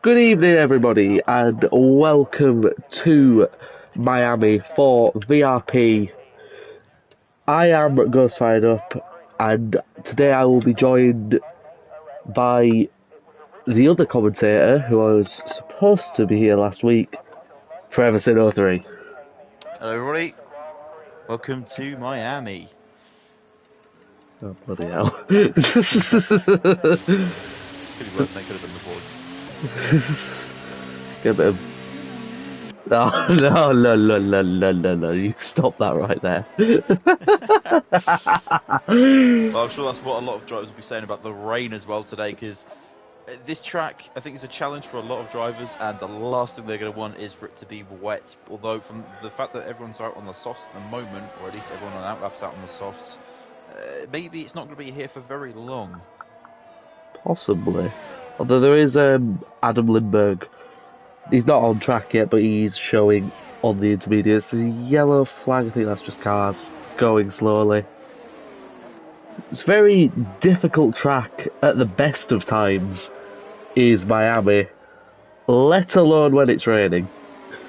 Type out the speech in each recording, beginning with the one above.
Good evening, everybody, and welcome to Miami for VRP. I am Ghost Fired Up, and today I will be joined by the other commentator who I was supposed to be here last week, Foreverson03. Hello everybody, welcome to Miami. Oh, bloody hell. Could be worse than I could have done before. Get a bit of... Oh, no, you stop that right there. Well, I'm sure that's what a lot of drivers will be saying about the rain as well today, because this track, I think, is a challenge for a lot of drivers, and the last thing they're going to want is for it to be wet. Although, from the fact that everyone's out on the softs at the moment, or at least everyone on outlap's out on the softs, maybe it's not going to be here for very long. Possibly. Although there is Adam Lindbergh. He's not on track yet, but he's showing on the intermediates. There's a yellow flag, I think that's just cars going slowly. It's a very difficult track at the best of times, is Miami, let alone when it's raining.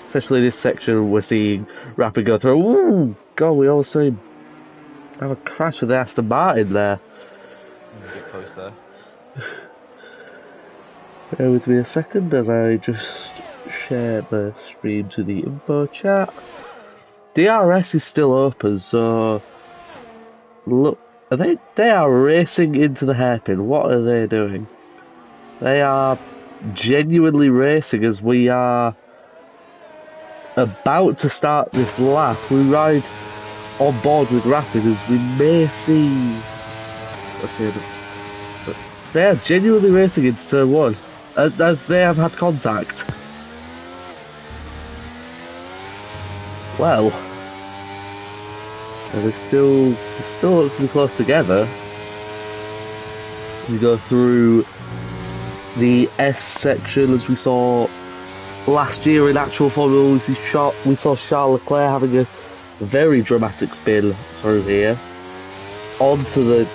Especially this section we're seeing Rapid go through. Ooh, God, we almost saw him have a crash with the Aston Martin there. A bit close there. Bear with me a second as I just share the stream to the info chat. DRS is still open, so look, they are racing into the hairpin. What are they doing? They are genuinely racing as we are about to start this lap. We ride on board with Rapid as we may see. Okay, they are genuinely racing into turn one. As they have had contact. Well, they still look to be close together. We go through the S section as we saw last year in actual Formula. We saw Charles Leclerc having a very dramatic spin through here onto the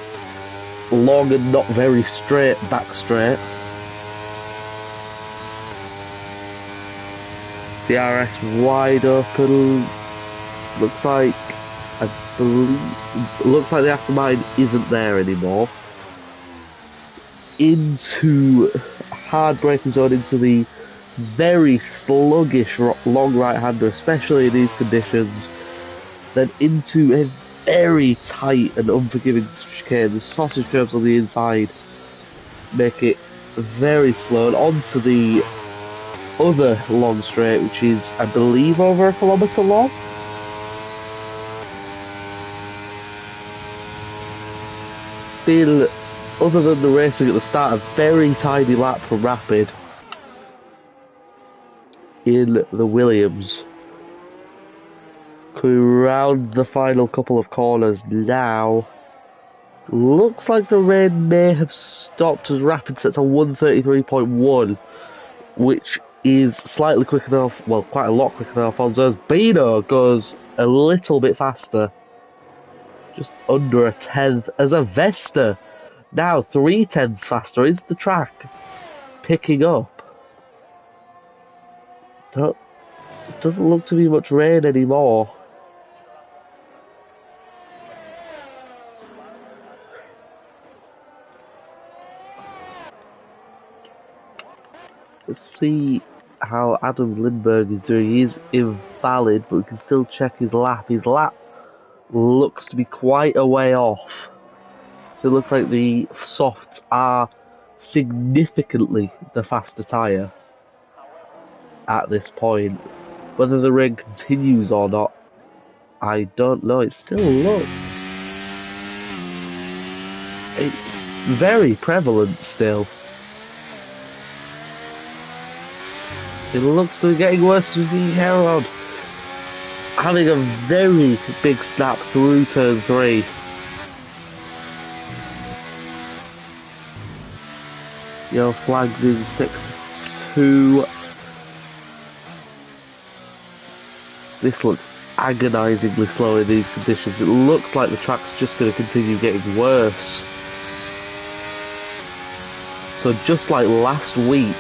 long and not very straight back straight. DRS wide open. Looks like the Aston Martin isn't there anymore. Into hard braking zone, into the very sluggish long right-hander, especially in these conditions. Then into a very tight and unforgiving chicane. The sausage curves on the inside make it very slow, and onto the other long straight, which is, I believe, over 1 kilometre long. Still, other than the racing at the start, a very tiny lap from Rapid in the Williams. Coming round the final couple of corners now. Looks like the rain may have stopped as Rapid sets on 133.1, which is slightly quicker than, well, quite a lot quicker than Alfonso's. Bino goes a little bit faster, just under a tenth, as a Vesta now 3/10 faster. Is the track picking up? Doesn't look to be much rain anymore. Let's see how Adam Lindbergh is doing. He's invalid, but we can still check his lap. His lap looks to be quite a way off. So it looks like the softs are significantly the faster tyre at this point. Whether the rain continues or not, I don't know. It still looks... it's very prevalent still. It looks to be getting worse as we see Herod having a very big snap through turn 3. Yellow flags in sector 2. This looks agonisingly slow in these conditions. It looks like the track's just going to continue getting worse. So just like last week,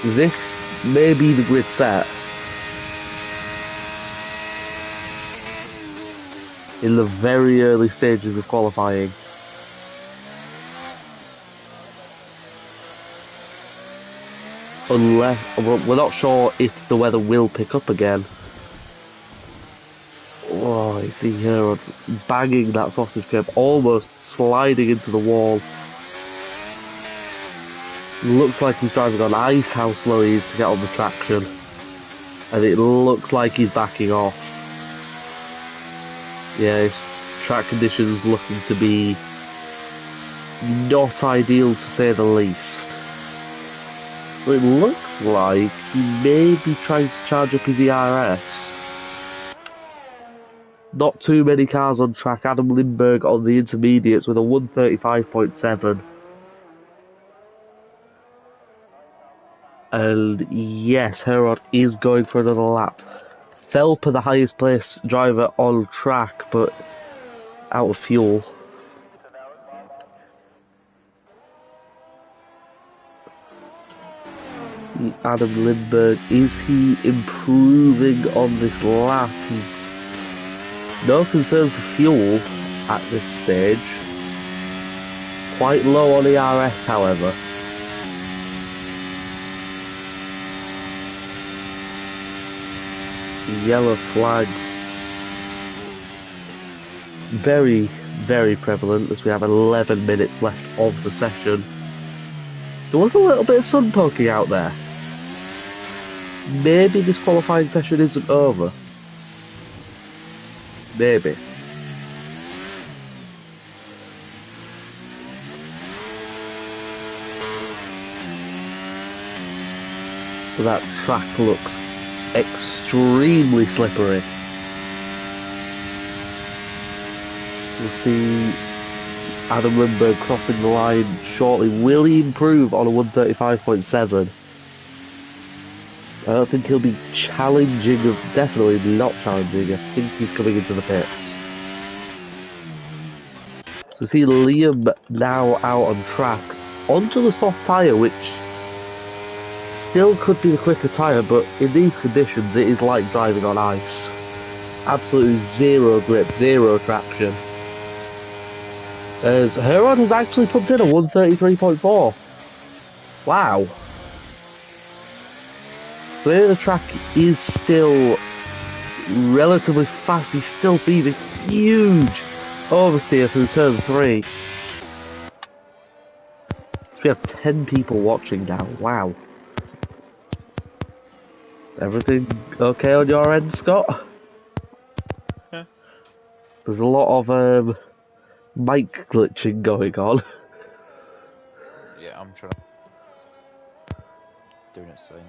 This may be the grid set in the very early stages of qualifying. Unless, we're not sure if the weather will pick up again. Oh, you see here, banging that sausage curb, almost sliding into the wall. Looks like he's driving on ice, how slow he is to get on the traction. And it looks like he's backing off. Yeah, his track conditions looking to be not ideal to say the least. But it looks like he may be trying to charge up his ERS. Not too many cars on track. Adam Lindbergh on the intermediates with a 135.7. And yes, Herod is going for another lap. Phelper, the highest placed driver on track, but out of fuel. Adam Lindbergh, is he improving on this lap? He's no concern for fuel at this stage. Quite low on ERS, however. Yellow flags. Very, very prevalent as we have 11 minutes left of the session. There was a little bit of sun poking out there. Maybe this qualifying session isn't over. Maybe. So that track looks extremely slippery. We'll see Adam Lindbergh crossing the line shortly. Will he improve on a 135.7? I don't think he'll be challenging, definitely not challenging. I think he's coming into the pits. So see Liam now out on track, onto the soft tyre, which still could be the quicker tyre, but in these conditions it is like driving on ice. Absolutely zero grip, zero traction. As Heron has actually pumped in a 133.4. Wow. So here the track is still relatively fast. He still sees a huge oversteer through turn 3. So we have 10 people watching now. Wow. Everything okay on your end, Scott? Yeah. There's a lot of mic glitching going on. Yeah, I'm trying to doing its thing.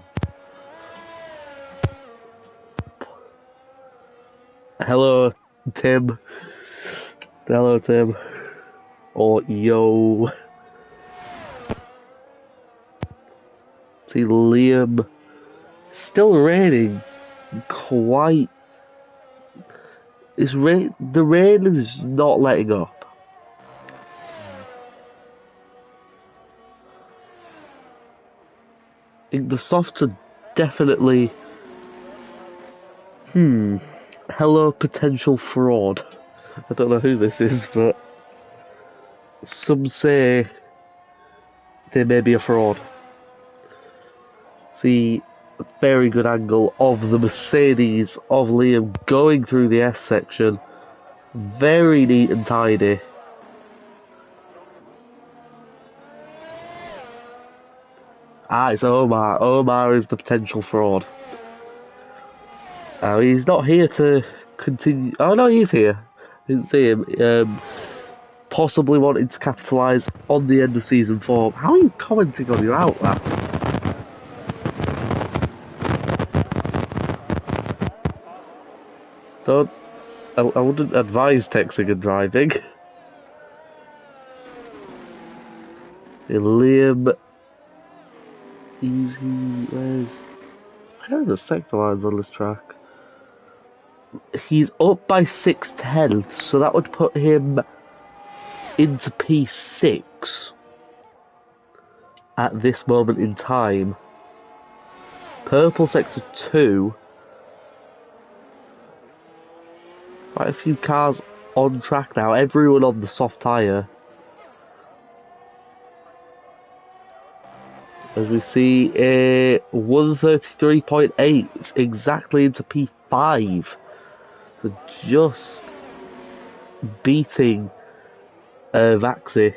Hello, Tim. Hello, Tim. Or yo. See Liam. Still raining quite. The rain is not letting up. I think the softs are definitely. Hello, potential fraud. I don't know who this is, but some say they may be a fraud. See, a very good angle of the Mercedes of Liam going through the S section. Very neat and tidy. It's Omar. Omar is the potential fraud. He's not here to continue. Oh no, he's here. Didn't see him. Possibly wanting to capitalise on the end of season 4. How are you commenting on your outlap? I wouldn't advise texting and driving. Liam. Easy. Where are the sector lines on this track? He's up by 6/10, so that would put him into P6 at this moment in time. purple sector 2. Quite a few cars on track now, everyone on the soft tyre. As we see a 133.8 exactly into P5. So just beating Vaxi,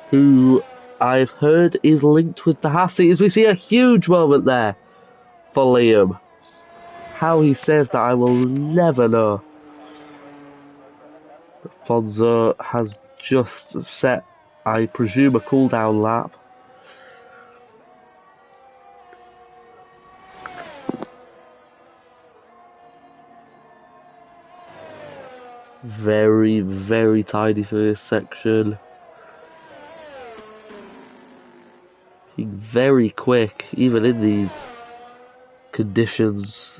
who I've heard is linked with the Hassie, as we see a huge moment there for Liam. How he saved that I will never know. Fonzo has just set, I presume, a cooldown lap. Very, very tidy for this section. Being very quick, even in these conditions.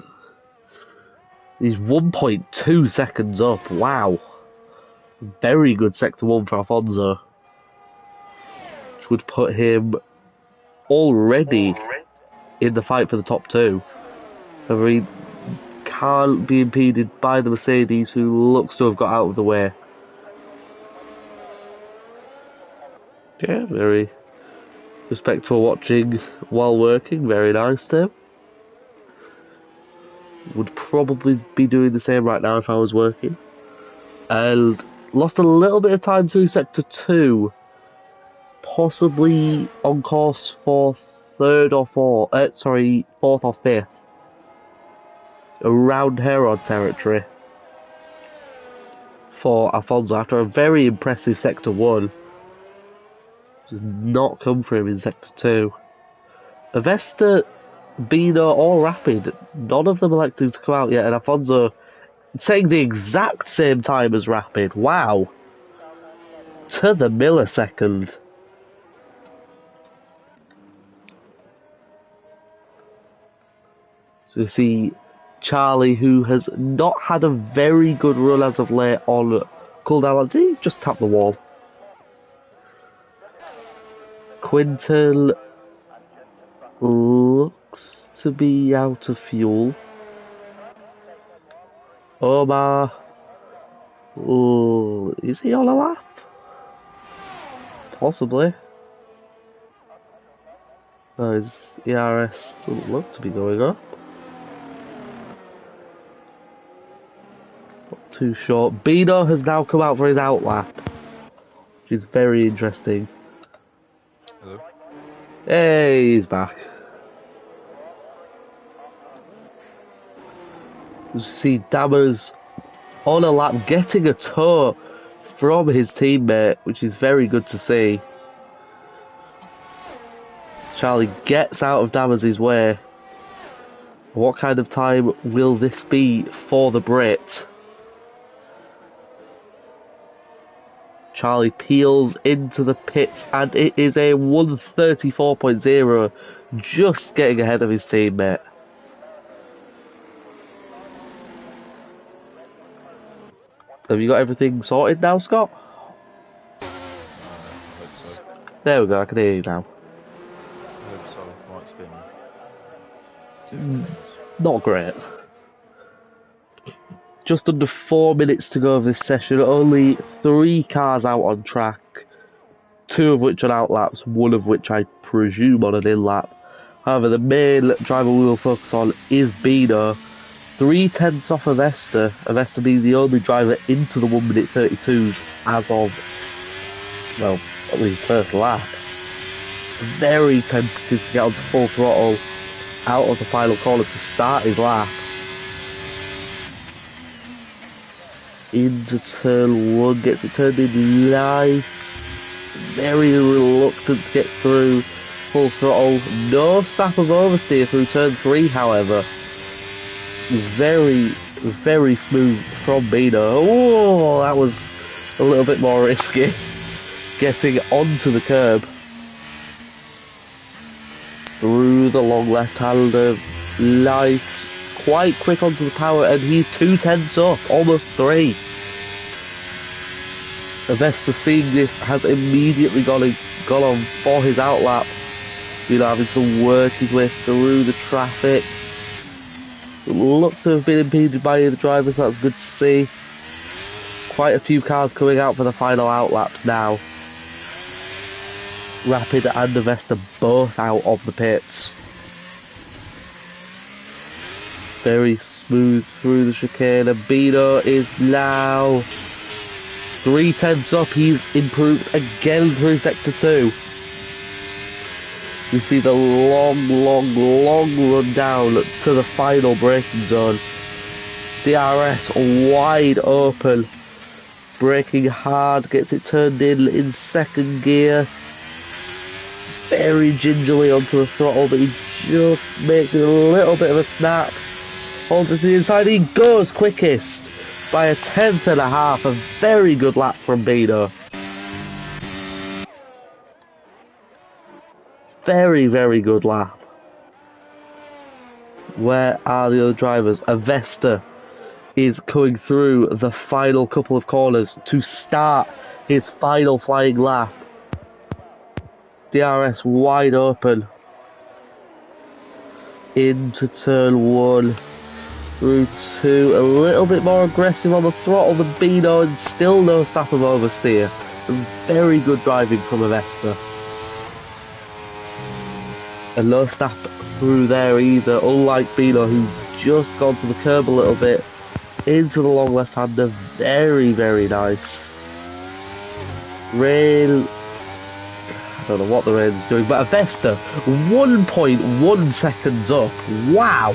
He's 1.2 seconds up. Wow. Very good sector 1 for Alfonso. Which would put him already in the fight for the top 2. However, he can't be impeded by the Mercedes, who looks to have got out of the way. Yeah, very respectful watching while working. Very nice to him. Would probably be doing the same right now if I was working. And lost a little bit of time to sector 2. Possibly on course for 4th or 5th. Around Heron territory for Alfonso after a very impressive sector 1. Does not come for him in sector 2. Avesta, Bino or Rapid, none of them elected to come out yet, and Alfonso taking the exact same time as Rapid. Wow. To the millisecond. So you see Charlie, who has not had a very good run as of late on cooldown. Did he just tap the wall? Quinton looks to be out of fuel. Omar, oh, is he on a lap? Possibly. No, his ERS doesn't look to be going up. Not too short. Bino has now come out for his outlap, which is very interesting. Hello. Hey, he's back. You see Dammers on a lap, getting a tow from his teammate, which is very good to see. As Charlie gets out of Dammers' way. What kind of time will this be for the Brit? Charlie peels into the pits, and it is a 134.0, just getting ahead of his teammate. Have you got everything sorted now, Scott? There we go, I can hear you now. I hope so. Mike's been Not great. Just under 4 minutes to go of this session. Only 3 cars out on track. 2 of which on outlaps, 1 of which I presume on an in-lap. However, the main driver we will focus on is Bino. 3/10 off of Avesta. Avesta being the only driver into the 1 minute 32s as of, well, at least first lap. Very tentative to get onto full throttle out of the final corner to start his lap. Into turn 1, gets it turned in nice. Very reluctant to get through full throttle. No snap of oversteer through turn 3, however. Very, very smooth from Bino. Oh, that was a little bit more risky. Getting onto the curb. Through the long left-hander. Nice. Quite quick onto the power, and he's 2/10 up. Almost 3. Avesta, seeing this, has immediately gone on for his outlap. Having to work his way through the traffic. Looked to have been impeded by the drivers, that's good to see. Quite a few cars coming out for the final outlaps now. Rapid and Avesta both out of the pits. Very smooth through the chicane. Bino is now 3/10 up. He's improved again through sector 2. We see the long run down to the final braking zone. DRS wide open. Braking hard, gets it turned in second gear. Very gingerly onto the throttle, but he just makes it a little bit of a snap. Holds it to the inside, he goes quickest by a 1/10.5. A very good lap from Bino. Very, very good lap. Where are the other drivers? Avesta is coming through the final couple of corners to start his final flying lap. DRS wide open. Into turn 1. Through 2. A little bit more aggressive on the throttle than Bino, and still no snap of oversteer. Very good driving from Avesta. And no snap through there either, unlike Bino, who just gone to the curb a little bit. Into the long left-hander, very, very nice. Rail, I don't know what the rail's doing, but Avesta, 1.1 seconds up. Wow!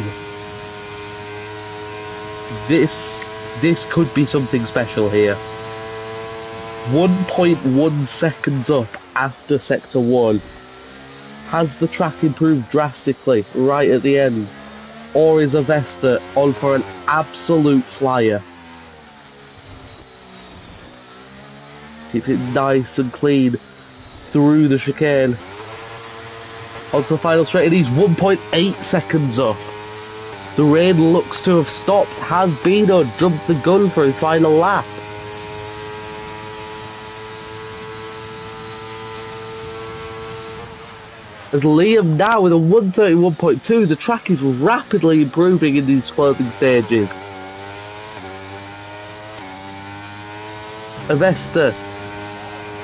This could be something special here. 1.1 seconds up after sector 1. Has the track improved drastically right at the end? Or is Avesta on for an absolute flyer? Keeps it nice and clean through the chicane. Onto the final straight, and he's 1.8 seconds up. The rain looks to have stopped. Has Bino jumped the gun for his final lap? As Liam now with a 131.2, the track is rapidly improving in these closing stages. Avesta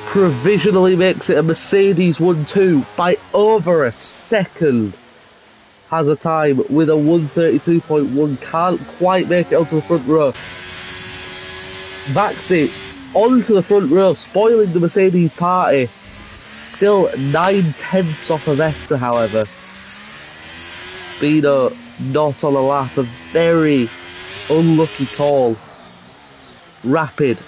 provisionally makes it a Mercedes 1-2 by over a second. Has a time with a 132.1, can't quite make it onto the front row. Backs it onto the front row, spoiling the Mercedes party. Still 9/10 off of Avesta, however. Bino not on a lap, a very unlucky call. Rapid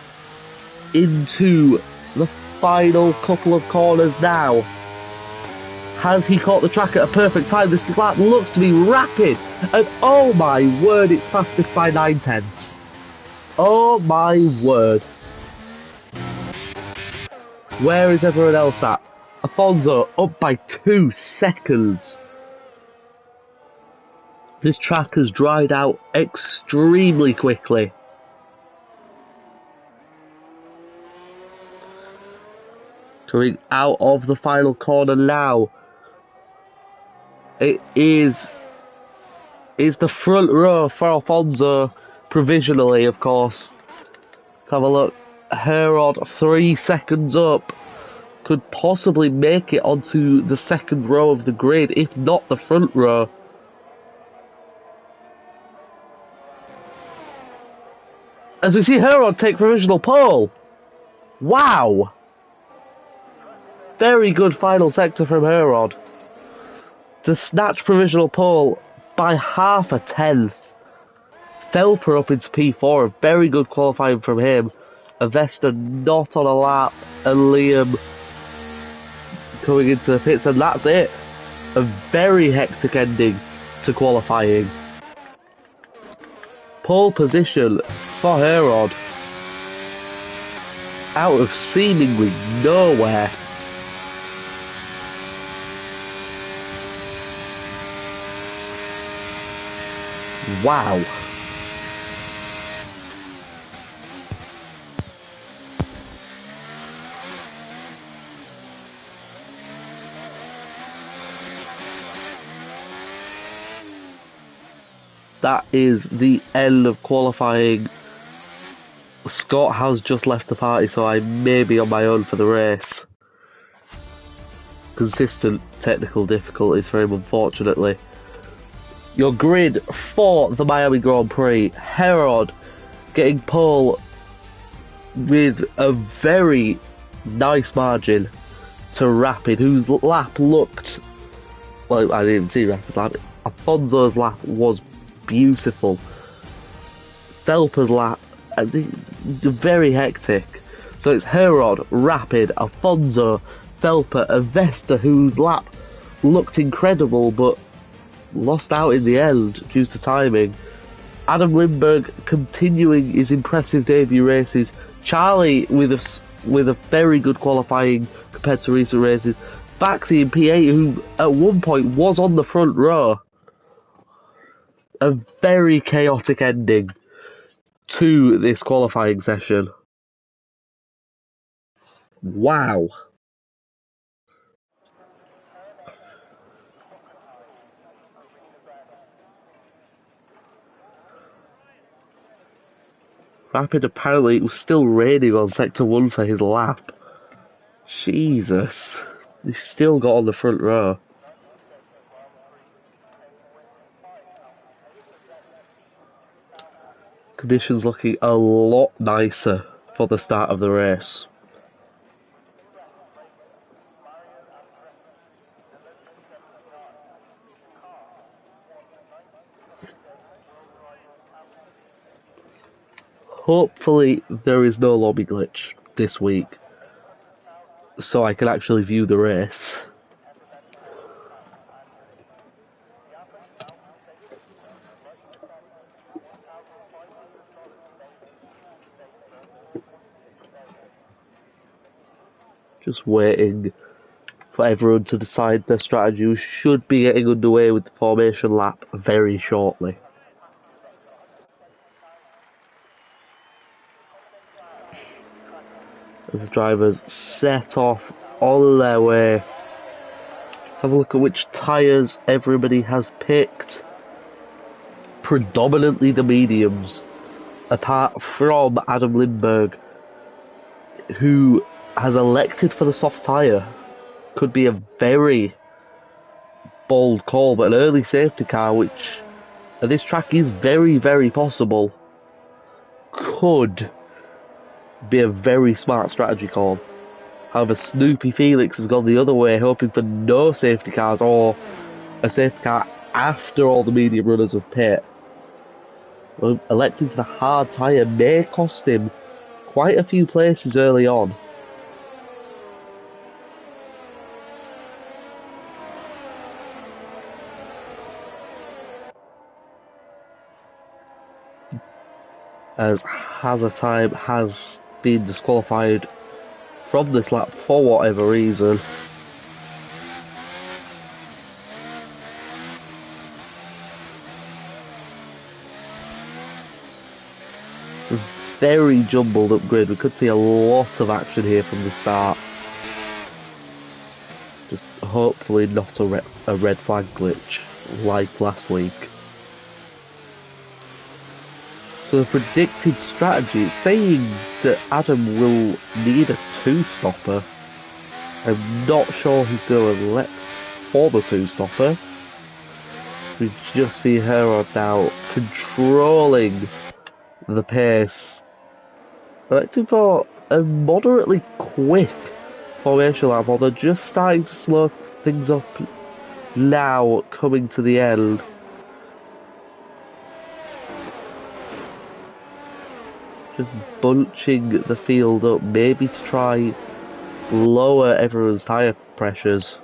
into the final couple of corners now. Has he caught the track at a perfect time? This lap looks to be rapid, and oh my word, it's fastest by 9/10. Oh my word. Where is everyone else at? Afonso up by 2 seconds. This track has dried out extremely quickly. Coming out of the final corner now. It's the front row for Afonso, provisionally, of course. Let's have a look. Herod 3 seconds up. Could possibly make it onto the second row of the grid, if not the front row. As we see Herod take provisional pole. Wow! Very good final sector from Herod. To snatch provisional pole by 0.5. Felper up into P4, a very good qualifying from him. Avesta not on a lap, and Liam coming into the pits, and that's it. A very hectic ending to qualifying. Pole position for Herod. Out of seemingly nowhere. Wow. that is the end of qualifying. Scott has just left the party, so I may be on my own for the race. Consistent technical difficulties for him, unfortunately. Your grid for the Miami Grand Prix. Herod getting pole with a very nice margin to Rapid, whose lap looked... Well, I didn't even see Rapid's lap. Alfonso's lap was beautiful. Felper's lap, very hectic. So it's Herod, Rapid, Alfonso, Felper, and Vesta, whose lap looked incredible but lost out in the end due to timing. Adam Lindbergh continuing his impressive debut races. Charlie with a very good qualifying compared to recent races. Baxi in P8, who at one point was on the front row. A very chaotic ending to this qualifying session. Wow. Rapid apparently, it was still raining on sector 1 for his lap. Jesus. He still got on the front row. Conditions looking a lot nicer for the start of the race. Hopefully there is no lobby glitch this week, so I can actually view the race. Just waiting for everyone to decide their strategy. We should be getting underway with the formation lap very shortly. As the drivers set off on their way. Let's have a look at which tyres everybody has picked. Predominantly the mediums, apart from Adam Lindbergh, who has elected for the soft tyre. Could be a very bold call, but an early safety car, which at this track is very, very possible, could be a very smart strategy call. However, Snoopy Felix has gone the other way, hoping for no safety cars or a safety car after all the medium runners have pit. Well, electing for the hard tyre may cost him quite a few places early on. As Hazard Time has been disqualified from this lap for whatever reason. Very jumbled up grid. We could see a lot of action here from the start. Just hopefully not a red flag glitch like last week. So the predicted strategy is saying that Adam will need a 2-stopper. I'm not sure he's going to elect for the 2-stopper. We just see her now controlling the pace. Electing for a moderately quick formation lap, although just starting to slow things up now, coming to the end. Just bunching the field up, maybe to try lower everyone's tyre pressures.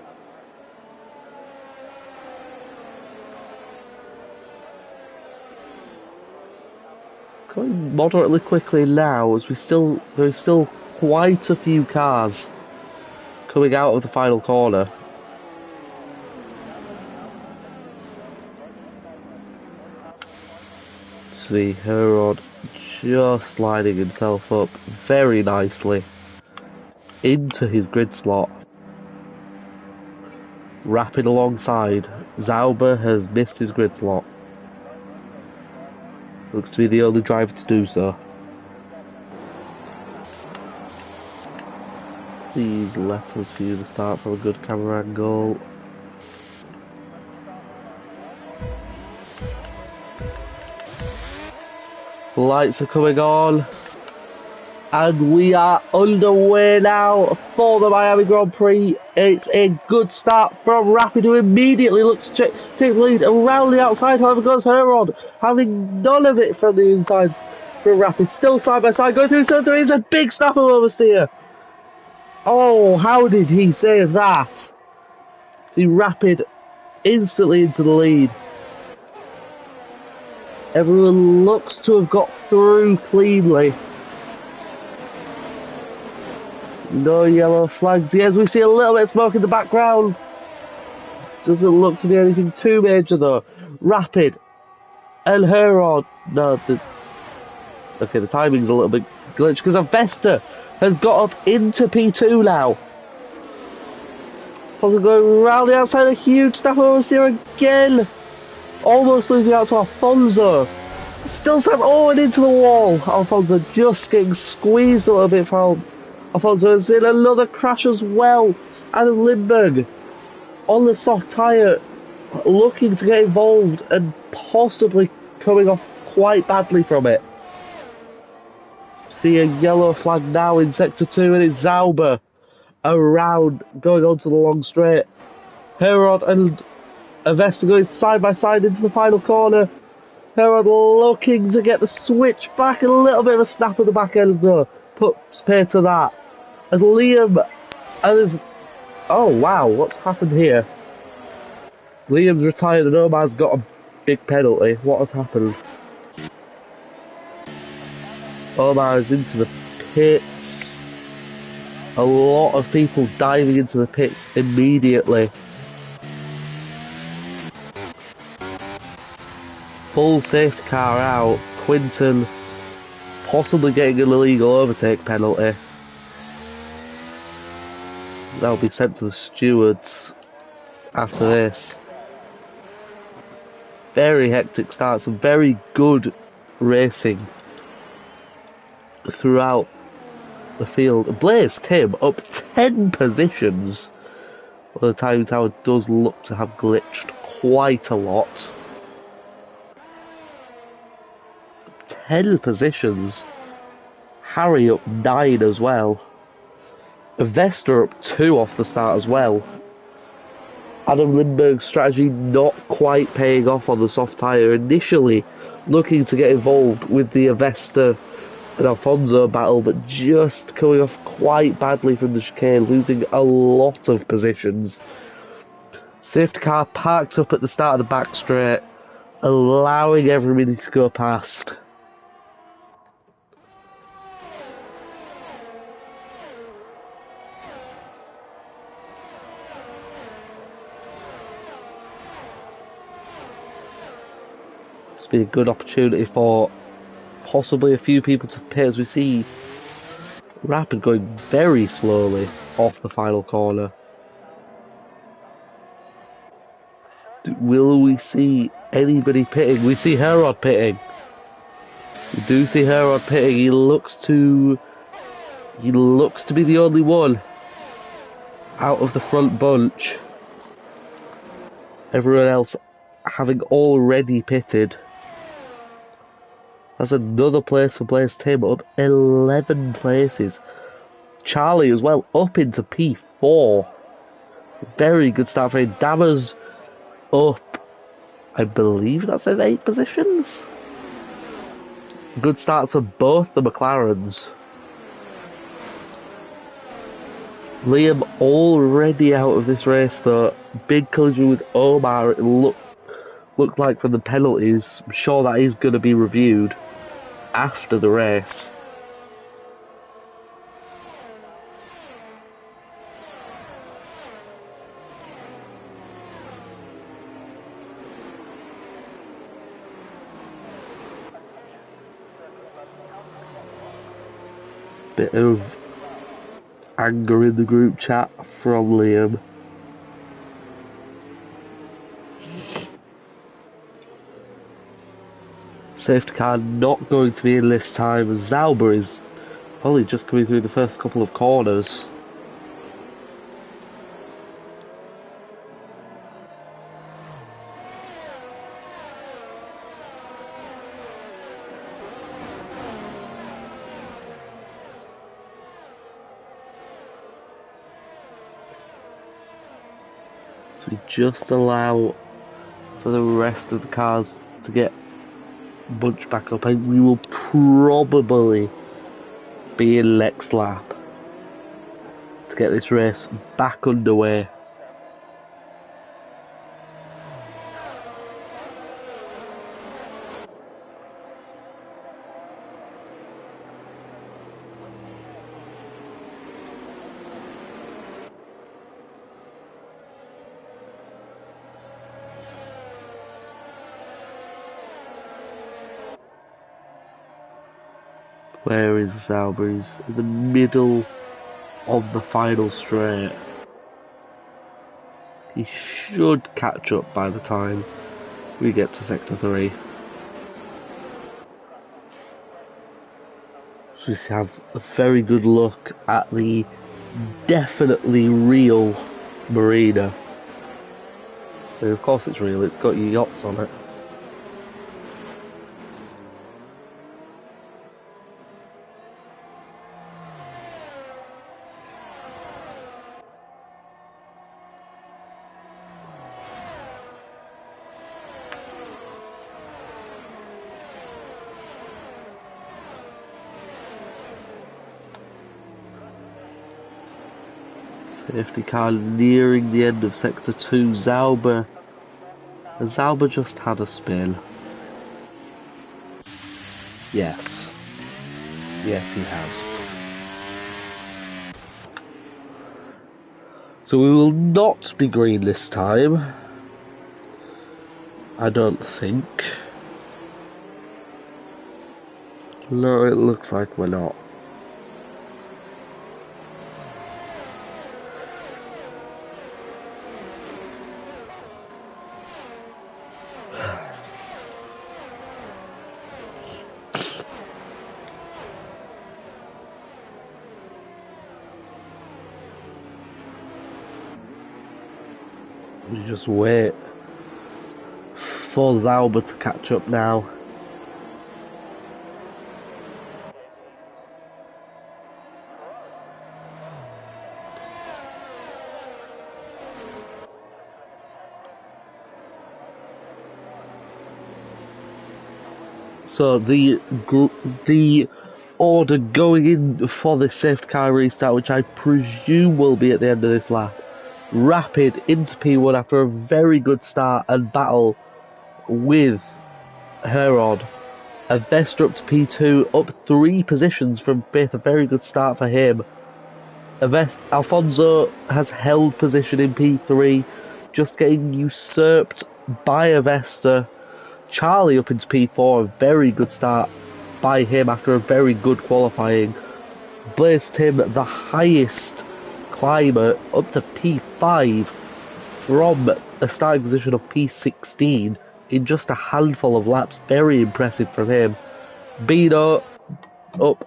Going moderately quickly now, as there's still quite a few cars coming out of the final corner. See Herod just lining himself up very nicely into his grid slot. Rapid alongside. Zauber has missed his grid slot. Looks to be the only driver to do so. Please let us view the start from a good camera angle. Lights are coming on. And we are underway now for the Miami Grand Prix. It's a good start from Rapid, who immediately looks to take the lead around the outside. However, goes Herod, having none of it from the inside from Rapid. Still side by side, going through turn 3. Is a big snap of oversteer. Oh, how did he save that? See Rapid instantly into the lead. Everyone looks to have got through cleanly. No yellow flags. Yes, we see a little bit of smoke in the background. Doesn't look to be anything too major though. Rapid and Herod. No, okay, the timing's a little bit glitched because Avesta has got up into P2 now. Also going around the outside, a huge snap oversteer again. Almost losing out to Alfonso. Still snap, and into the wall. Alfonso just getting squeezed a little bit from Alfonso. Has been another crash as well. Adam Lindbergh on the soft tyre, looking to get involved and possibly coming off quite badly from it. See a yellow flag now in sector 2, and it's Zauber around going on to the long straight. Herod and Avesta going side by side into the final corner. Herod looking to get the switch back, a little bit of a snap at the back end though. Puts pay to that. As Liam and oh wow, what's happened here? Liam's retired and Omar's got a big penalty. What has happened? Omar is into the pits. A lot of people diving into the pits immediately. Full safety car out. Quinton possibly getting an illegal overtake penalty. That'll be sent to the stewards after this. Very hectic start, some very good racing throughout the field. Blaze Tim up 10 positions. Well, the timing tower does look to have glitched quite a lot. 10 positions. Harry up 9 as well. Avesta up 2 off the start as well. Adam Lindbergh's strategy not quite paying off on the soft tyre. Initially looking to get involved with the Avesta and Alfonso battle, but just coming off quite badly from the chicane, losing a lot of positions. Safety car parked up at the start of the back straight, allowing everybody to go past. It's been a good opportunity for possibly a few people to pit, as we see Rapid going very slowly off the final corner. Will we see anybody pitting? We see Herod pitting. We do see Herod pitting. He looks to be the only one out of the front bunch. Everyone else having already pitted. That's another place for Blaze Tim, up 11 places. Charlie as well, up into P4. Very good start for him. Dammers up, I believe that says 8 positions. Good starts for both the McLarens. Liam already out of this race though. Big collision with Omar, it looked like from the penalties. I'm sure that is going to be reviewed after the race. Bit of anger in the group chat from Liam. Safety car not going to be in this time. Zauber is probably just coming through the first couple of corners. So we just allow for the rest of the cars to get bunched back up, and we will probably be in next lap to get this race back underway. Where is Zauber? He's in the middle of the final straight. He should catch up by the time we get to Sector 3. So we have a very good look at the definitely real marina. And of course it's real, it's got yachts on it. Safety car nearing the end of Sector 2. Zauber. Zauber just had a spin. Yes. Yes, he has. So we will not be green this time. I don't think. No, it looks like we're not. We just wait for Zauber to catch up now. So the order going in for the safety car restart, which I presume will be at the end of this lap. Rapid into P1 after a very good start and battle with Herod. Avesta up to P2, up 3 positions from 5th, a very good start for him. Alfonso has held position in P3, just getting usurped by Avesta. Charlie up into P4, a very good start by him after a very good qualifying. Blazed him the highest climber up to P5 from a starting position of P16 in just a handful of laps. Very impressive from him. Bino up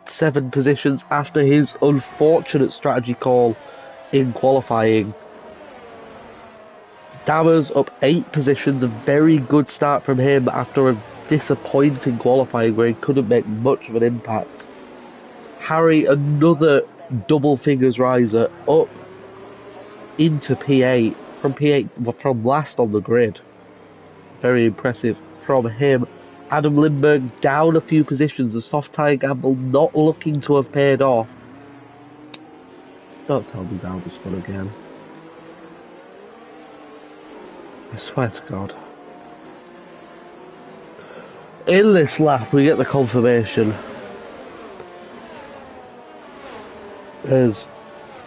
7 positions after his unfortunate strategy call in qualifying. Dammers up 8 positions, a very good start from him after a disappointing qualifying where he couldn't make much of an impact. Harry, another double figures riser, up into P8 from last on the grid. Very impressive from him. Adam Lindbergh down a few positions, the soft tyre gamble not looking to have paid off. Don't tell me Zauber's fun again. I swear to God. In this lap we get the confirmation as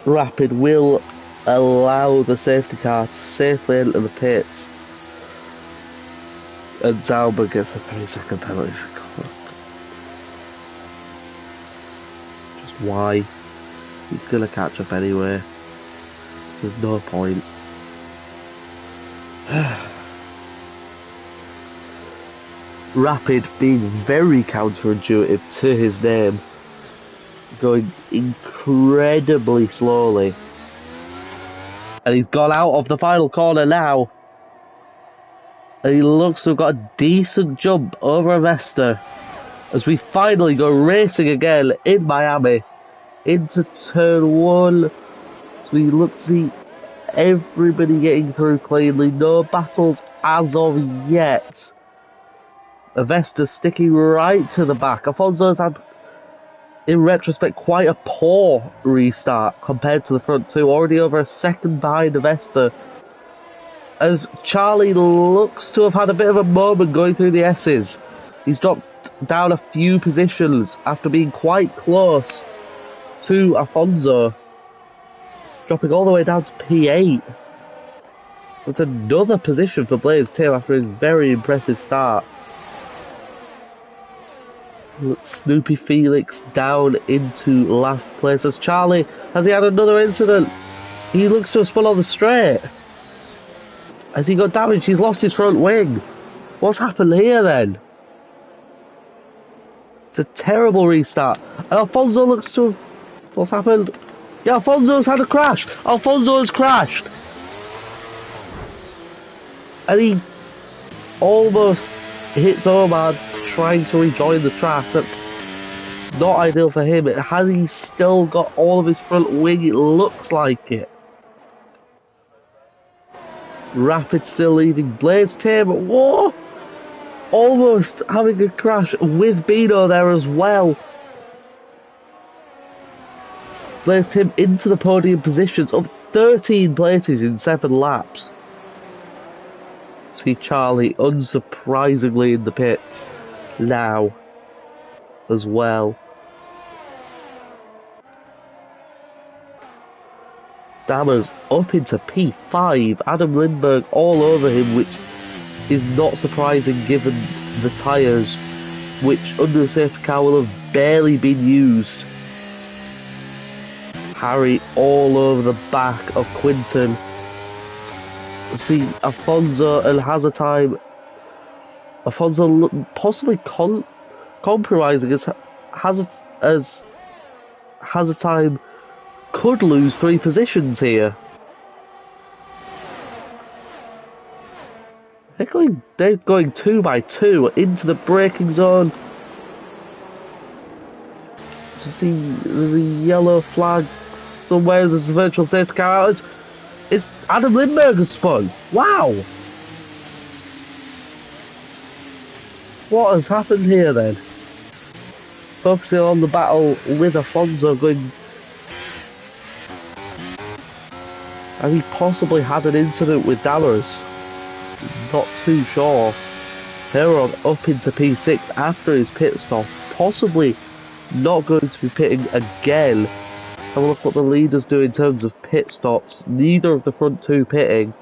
Rapid will allow the safety car to safely enter the pits, and Zauber gets a 3-second penalty for conduct. Just why? He's gonna catch up anyway. There's no point. Rapid being very counterintuitive to his name, going incredibly slowly. And he's gone out of the final corner now. And he looks to have got a decent jump over Avesta as we finally go racing again in Miami into turn 1. So we look to see everybody getting through cleanly. No battles as of yet. Avesta sticking right to the back. Alfonso's had, in retrospect, quite a poor restart compared to the front two. Already over a second behind Avesta. As Charlie looks to have had a bit of a moment going through the S's. He's dropped down a few positions after being quite close to Alfonso. Dropping all the way down to P8. So it's another position for Blaze Tim after his very impressive start. Snoopy Felix down into last place as Charlie, has he had another incident? He looks to have spun on the straight. Has he got damaged? He's lost his front wing. What's happened here then? It's a terrible restart. And Alfonso looks to have... What's happened? Yeah, Alfonso's had a crash. Alfonso has crashed. And he almost hits Omar trying to rejoin the track. That's not ideal for him. Has he still got all of his front wing? It looks like it. Rapid still leading. Blaze Tim, whoa! Almost having a crash with Bino there as well. Blaze Tim into the podium positions, up 13 places in 7 laps. See Charlie unsurprisingly in the pits now as well. Dammers up into P5, Adam Lindbergh all over him, which is not surprising given the tyres, which under the safety car will have barely been used. Harry all over the back of Quinton. See Alfonso and Hazard Time. Alfonso possibly compromising as Hazard Time could lose 3 positions here. They're going 2 by 2 into the braking zone. So see, there's a yellow flag somewhere. There's a virtual safety car out. It's Adam Lindbergh has spun. Wow. What has happened here then? Focusing on the battle with Alfonso going... Has he possibly had an incident with Dammers? Not too sure. Heron up into P6 after his pit stop. Possibly not going to be pitting again. Have a look what the leaders do in terms of pit stops. Neither of the front two pitting.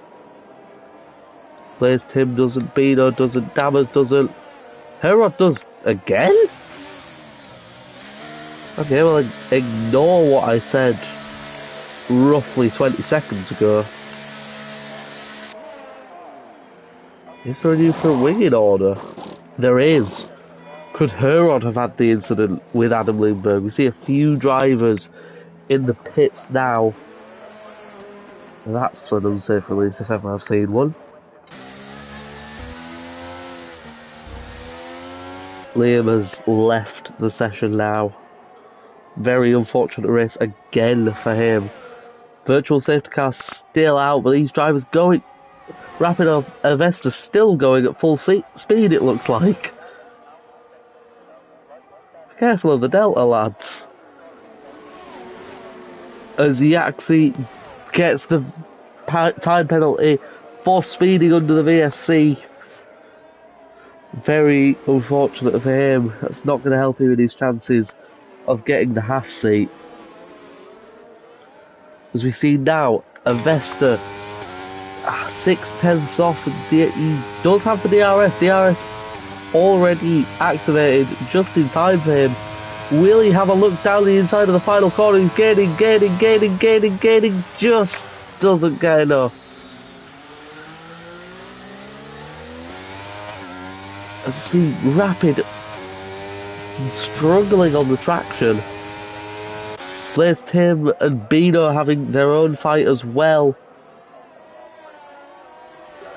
Blaze Tim doesn't, Bino doesn't, Dammers doesn't. Herod does again? Okay, well, ignore what I said roughly 20 seconds ago. Is there a new front wing in order? There is. Could Herod have had the incident with Adam Lindbergh? We see a few drivers in the pits now. That's an unsafe release if ever I've seen one. Liam has left the session now. Very unfortunate race again for him. Virtual safety car still out, but these drivers going... Rapid Avesta still going at full speed, it looks like. Be careful of the Delta, lads. As Yaxi gets the time penalty for speeding under the VSC. Very unfortunate for him. That's not going to help him in his chances of getting the Haas seat. As we see now, Avesta 6/10 off. He does have the DRS. DRS already activated just in time for him. Will he have a look down the inside of the final corner? He's gaining. Just doesn't get enough. As you see, Rapid struggling on the traction. Blaze Tim and Bino having their own fight as well.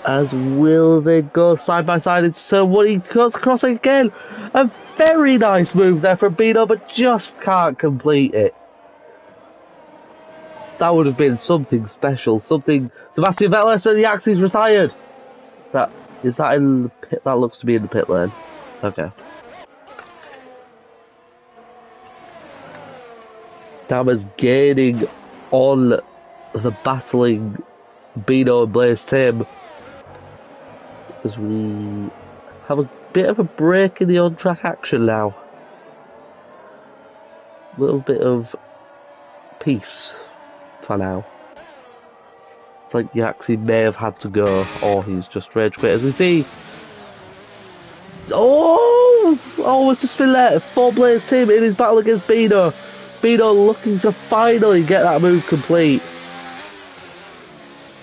As will they go side by side into turn one? He goes across again. A very nice move there from Bino, but just can't complete it. That would have been something special, something. Sebastian Vettel and Yaxi's retired. Is that in the pit? That looks to be in the pit lane. Okay. Damas gaining on the battling Bino and Blaze Tim. As we have a bit of a break in the on-track action now. A little bit of peace for now. It's like Yaxi may have had to go, or he's just rage quit. As we see, almost a spin there for Blaze Tim in his battle against Bino. Bino looking to finally get that move complete.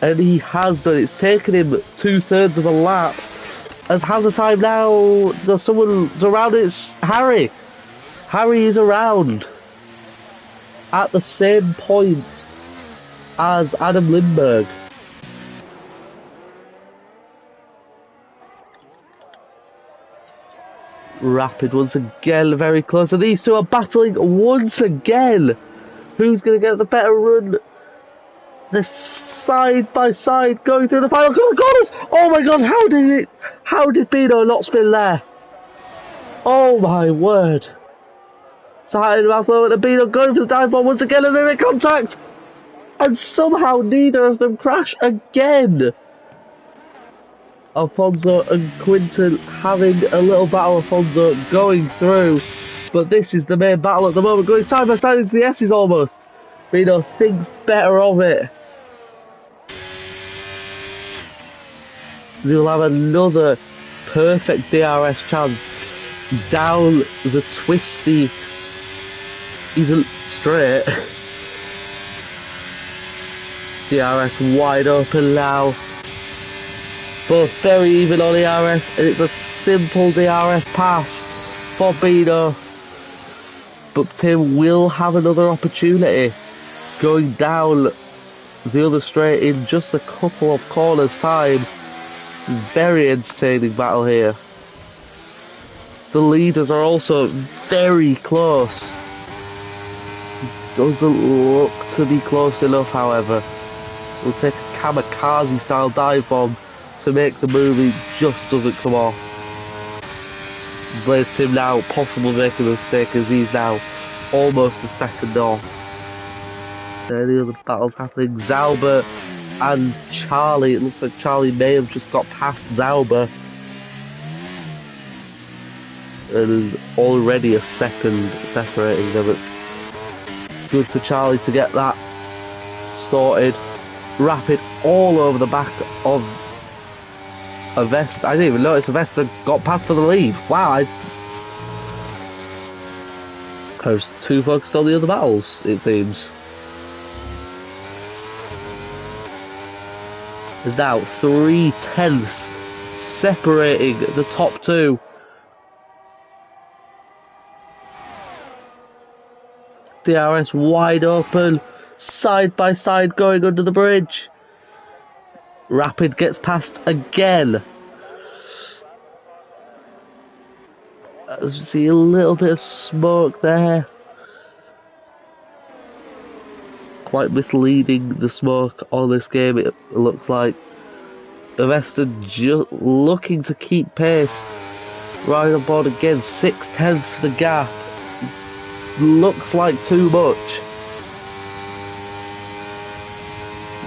And he has done. It's taken him 2/3 of a lap. As has the time now, there's someone's around. It's Harry. Harry is around at the same point as Adam Lindbergh. Rapid once again, very close. And these two are battling once again. Who's going to get the better run? This side by side going through the final corners. Oh my god, how did Bino not spin there? Oh my word. Starting mouth moment and Bino going for the dive bomb once again, and they're in contact. And somehow neither of them crash again. Alfonso and Quinton having a little battle. Alfonso going through, but this is the main battle at the moment, going side by side into the S's almost. Bino thinks better of it. He'll have another perfect DRS chance down the twisty. He's straight. DRS wide open now. Both very even on DRS, and it's a simple DRS pass for Bino. But Tim will have another opportunity going down the other straight in just a couple of corners time. Very entertaining battle here. The leaders are also very close. Doesn't look to be close enough, however. We'll take a kamikaze style dive bomb to make the movie, just doesn't come off. Blaze Tim now possibly making a mistake, as he's now almost a second off. Any other battles happening? Zauber and Charlie. It looks like Charlie may have just got past Zauber. And already a second separating them. It's good for Charlie to get that sorted. Rapid all over the back of a Vest. I didn't even notice a Vest had got past for the lead. Wow, I was too focused on the other battles, it seems. There's now 3/10 separating the top two. DRS wide open, side by side going under the bridge. Rapid gets past again. As you see a little bit of smoke there. Quite misleading, the smoke on this game, it looks like. The Vesta just looking to keep pace. Right on board again, 6/10 the gap. Looks like too much.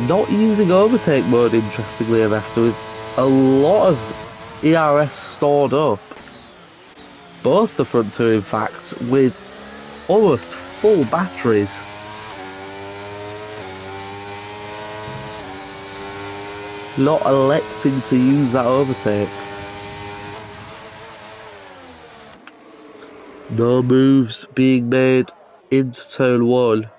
Not using overtake mode, interestingly, Vesta, with a lot of ERS stored up. Both the front two, in fact, with almost full batteries. Not electing to use that overtake. No moves being made into turn one.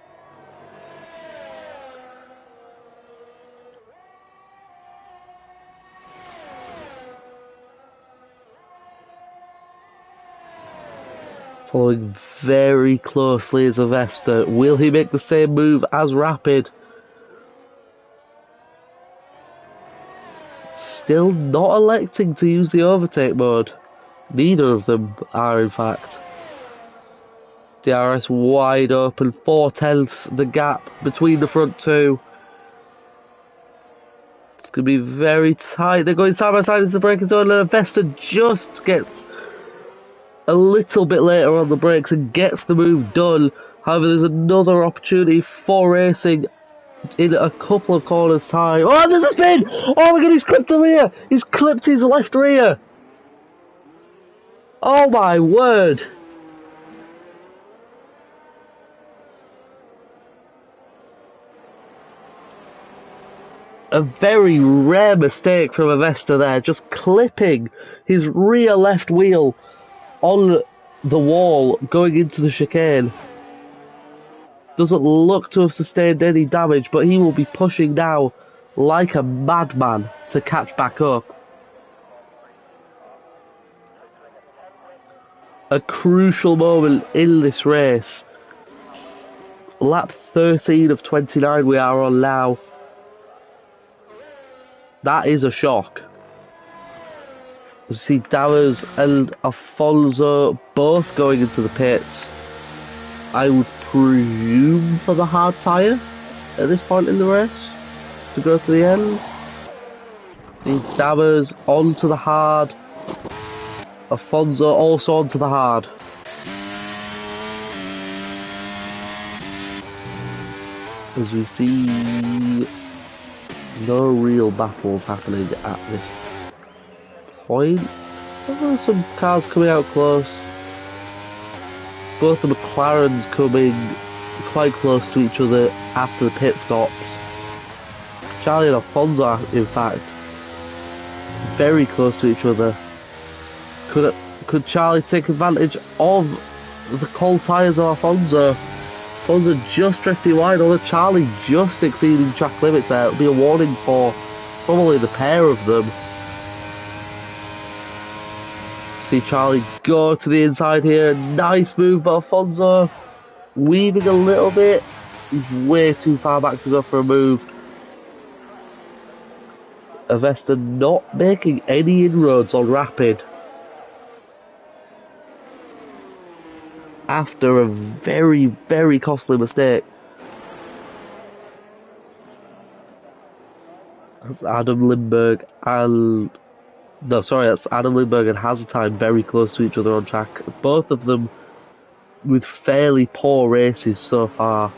Following very closely is Avesta. Will he make the same move as Rapid? Still not electing to use the overtake mode. Neither of them are, in fact. DRS wide open, 4/10 the gap between the front two. It's going to be very tight. They're going side by side into the braking zone, and Avesta just gets a little bit later on the brakes and gets the move done. However, there's another opportunity for racing in a couple of corners' time. Oh, there's a spin! Oh my god, he's clipped the rear! He's clipped his left rear! Oh my word! A very rare mistake from Avesta there, just clipping his rear left wheel on the wall going into the chicane. Doesn't look to have sustained any damage, but he will be pushing now like a madman to catch back up. A crucial moment in this race. Lap 13 of 29 we are on now. That is a shock. You see Dowers and Alfonso both going into the pits. I would presume for the hard tyre at this point in the race to go to the end. See Dowers onto the hard. Alfonso also onto the hard. As we see no real battles happening at this point. Oh, some cars coming out close. Both the McLarens coming quite close to each other after the pit stops. Charlie and Alfonso, in fact, very close to each other. Could Charlie take advantage of the cold tyres of Alfonso? Alfonso just drifting wide, although Charlie just exceeding track limits there. It'll be a warning for probably the pair of them. See Charlie go to the inside here. Nice move by Alfonso. Weaving a little bit. He's way too far back to go for a move. Avesta not making any inroads on Rapid. After a very, very costly mistake. That's Adam Lindbergh and... No, sorry, that's Adam Lindbergh and Hazeltine very close to each other on track. Both of them with fairly poor races so far.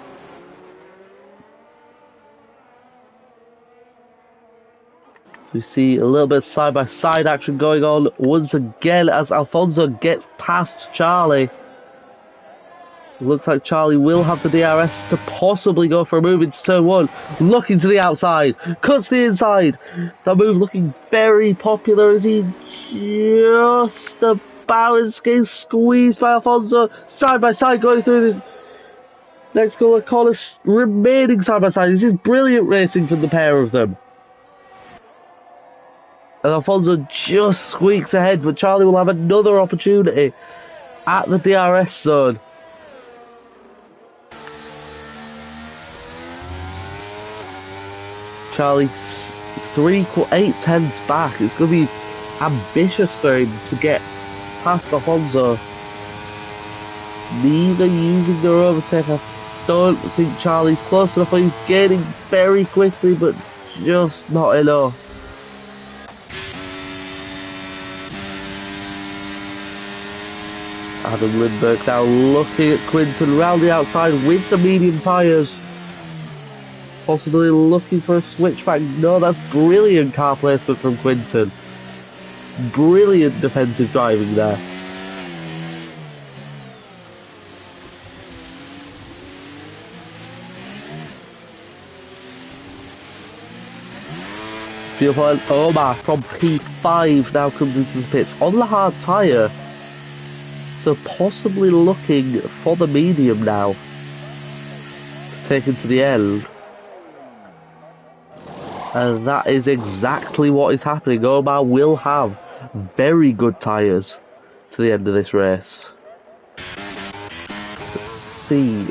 So we see a little bit of side-by-side action going on once again as Alfonso gets past Charlie. Looks like Charlie will have the DRS to possibly go for a move into turn one. Looking to the outside. Cuts the inside. That move looking very popular as he just about is getting squeezed by Alfonso. Side by side going through this next couple of corners. Remaining side by side. This is brilliant racing from the pair of them. And Alfonso just squeaks ahead, but Charlie will have another opportunity at the DRS zone. Charlie's 8/10 back. It's going to be ambitious for him to get past Alfonso. Neither using their overtake. I don't think Charlie's close enough, but he's gaining very quickly, but just not enough. Adam Lindbergh now looking at Quinton round the outside with the medium tyres. Possibly looking for a switchback. No, that's brilliant car placement from Quinton. Brilliant defensive driving there. Beautiful. And Omar from P5 now comes into the pits on the hard tyre. So possibly looking for the medium now to take him to the end. And that is exactly what is happening. Omar will have very good tyres to the end of this race. see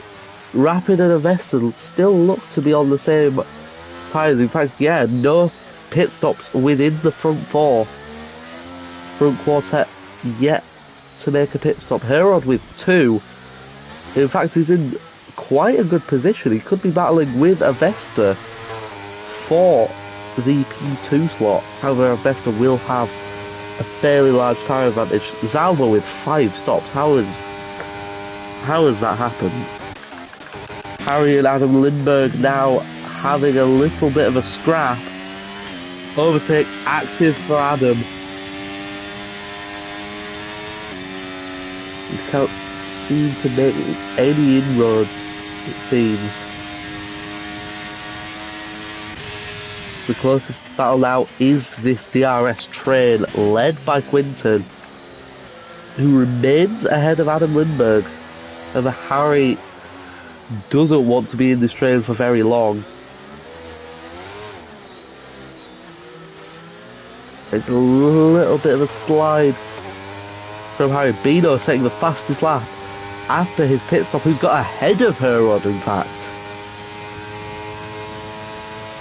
Rapid and Avesta still look to be on the same tyres. In fact, yeah, no pit stops within the front quartet yet to make a pit stop. Herod with 2. In fact, he's in quite a good position. He could be battling with Avesta for the P2 slot. However, Avesta will have a fairly large tyre advantage. Zalba with 5 stops. How has that happened? Harry and Adam Lindbergh now having a little bit of a scrap. Overtake active for Adam. He can't seem to make any inroads, it seems. The closest battle now is this DRS train, led by Quinton, who remains ahead of Adam Lindbergh. And Harry doesn't want to be in this train for very long. It's a little bit of a slide from Harry. Bino setting the fastest lap after his pit stop, who's got ahead of Herod, in fact.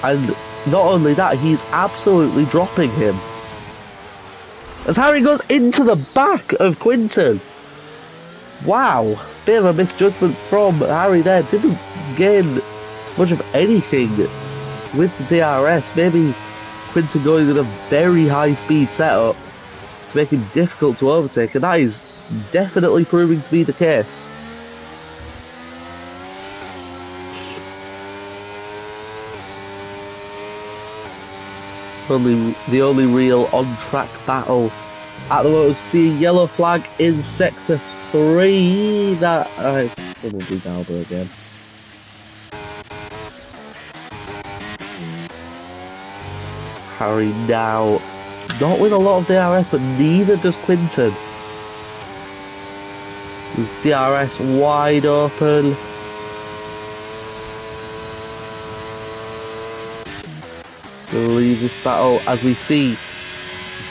And not only that, he's absolutely dropping him as Harry goes into the back of Quinton. Wow, bit of a misjudgment from Harry there. Didn't gain much of anything with the DRS. Maybe Quinton going in a very high speed setup to make him difficult to overtake, and that is definitely proving to be the case. The only real on-track battle at the moment. See a yellow flag in sector 3. That it's probably Zalba again. Harry now not with a lot of DRS, but neither does Quinton. There's DRS wide open. We'll leave this battle as we see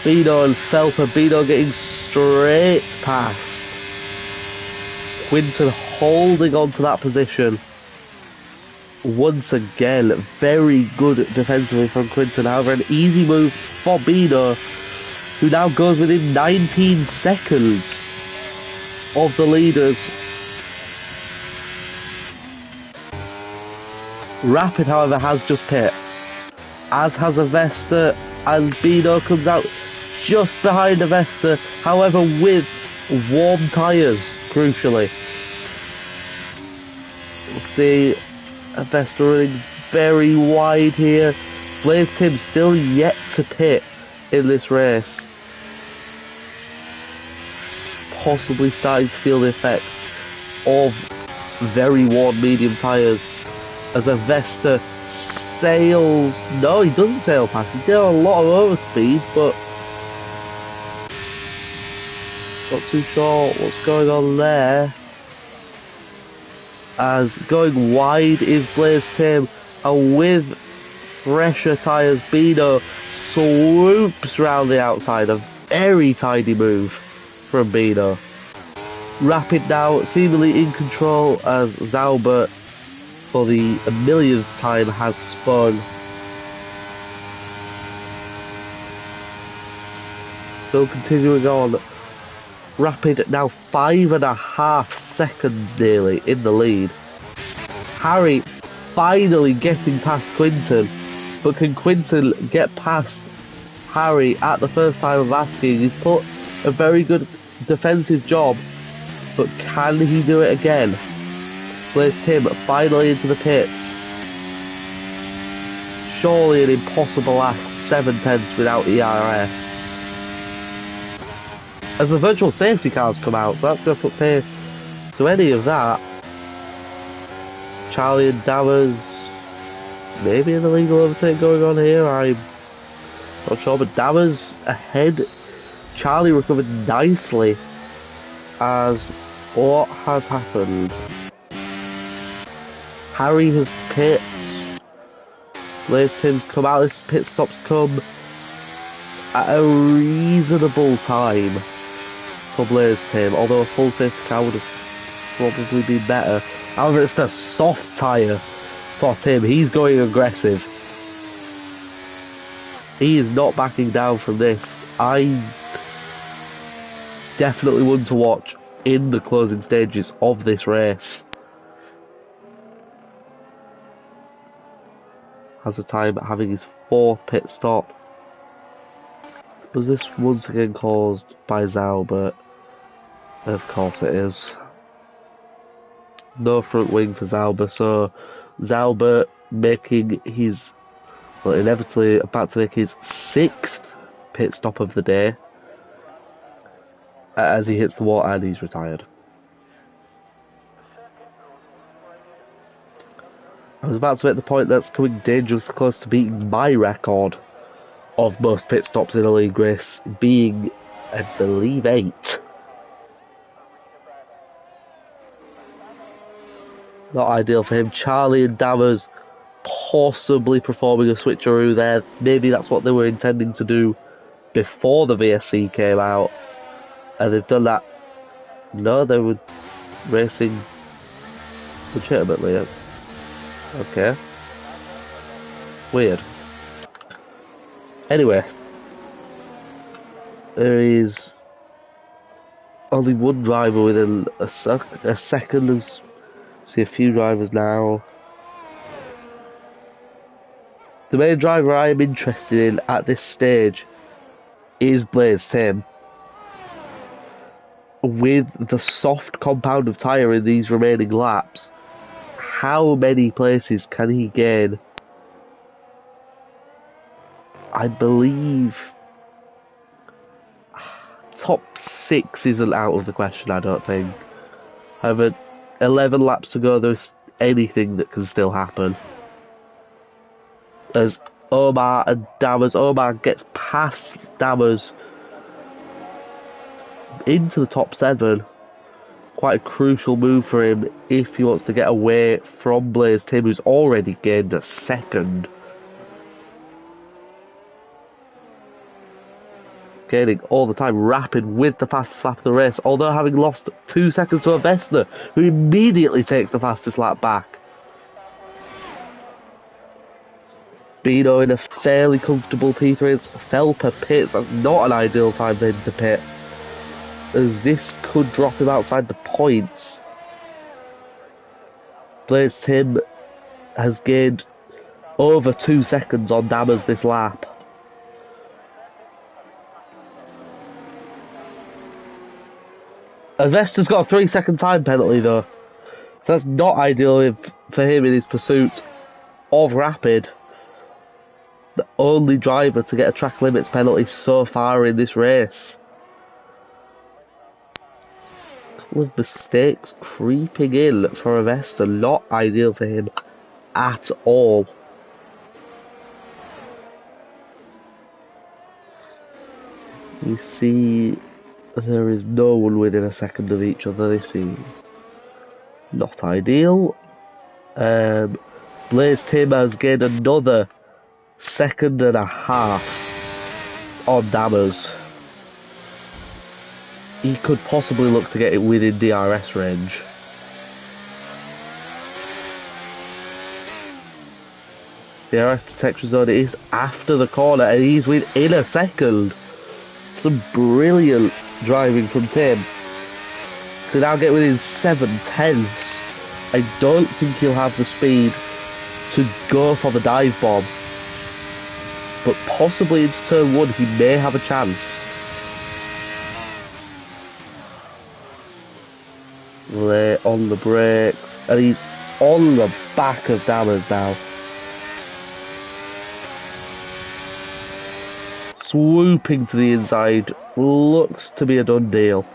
Bino and Felper. Bino getting straight past Quinton, holding on to that position. Once again, very good defensively from Quinton. However, an easy move for Bino, who now goes within 19 seconds of the leaders. Rapid, however, has just pit, as has Avesta, and Bino comes out just behind Avesta, however with warm tyres, crucially. We'll see Avesta running very wide here. Blaze Tim still yet to pit in this race. Possibly starting to feel the effects of very worn medium tyres as Avesta sails. No, he doesn't sail past. He did a lot of overspeed, but not too sure what's going on there. As going wide is Blaze Tim, and with fresher tyres, Bino swoops round the outside. A very tidy move from Bino. Rapid now seemingly in control as Zalba, for the millionth time, has spun. Still continuing on. Rapid now 5.5 seconds nearly in the lead. Harry finally getting past Quinton, but can Quinton get past Harry at the first time of asking? He's put a very good defensive job, but can he do it again? Blaze Tim finally into the pits. Surely an impossible ask, 7/10 without ERS. As the virtual safety cars come out, so that's going to put pay to any of that. Charlie and Dammers, maybe an illegal overtake going on here, I'm not sure, but Dammers ahead. Charlie recovered nicely. As what has happened? Harry has pit. Blaze Tim's come out. This pit stops come at a reasonable time for Blaze Tim, although a full safety car would have probably been better. However, it's the soft tyre for Tim. He's going aggressive. He is not backing down from this. I definitely want to watch in the closing stages of this race. Has a time having his 4th pit stop. Was this once again caused by Zalbert? Of course it is. No front wing for Zalbert, so Zalbert making his, well, inevitably about to make his 6th pit stop of the day as he hits the wall and he's retired. I was about to make the point that's coming dangerously close to beating my record of most pit stops in a league race, being, I believe, 8. Not ideal for him. Charlie and Dammers possibly performing a switcheroo there. Maybe that's what they were intending to do before the VSC came out. And they've done that. No, they were racing legitimately. Okay. Weird. Anyway. There is only one driver within a second. There's, see a few drivers now. The main driver I am interested in at this stage is Blaze Tim. With the soft compound of tyre in these remaining laps, how many places can he gain? I believe top 6 isn't out of the question, I don't think. However, 11 laps to go, there's anything that can still happen. As Omar and Dammers, Omar gets past Dammers into the top 7. Quite a crucial move for him if he wants to get away from Blaze Tim, who's already gained a 2nd. Gaining all the time, rapid with the fastest lap of the race, although having lost 2 seconds to a Vesna, who immediately takes the fastest lap back. Bino in a fairly comfortable P3. Felper pits, that's not an ideal time for him to pit, as this could drop him outside the points. Blaze Tim has gained over 2 seconds on Dammers this lap. As Vesta's got a 3-second time penalty though, so that's not ideal for him in his pursuit of Rapid. The only driver to get a track limits penalty so far in this race. A couple of mistakes creeping in for Vesta, not ideal for him at all. We see there is no one within a second of each other. This is not ideal. Blaze Tim has gained another 2.5 on Dammers. He could possibly look to get it within DRS range. DRS detection zone is after the corner and he's within a second. Some brilliant driving from Tim to now get within 7/10. I don't think he'll have the speed to go for the dive bomb, but possibly into turn 1 he may have a chance. Lay on the brakes and he's on the back of Dammers now. Swooping to the inside, looks to be a done deal.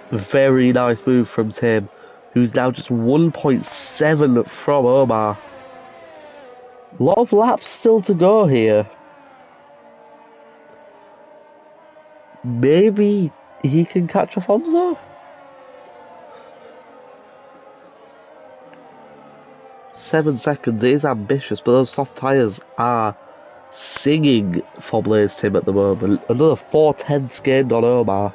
Very nice move from Tim, who's now just 1.7 from Omar. A lot of laps still to go here. Maybe he can catch Afonso? 7 seconds is ambitious, but those soft tyres are singing for Blaze Tim at the moment. Another 4/10 gained on Omar.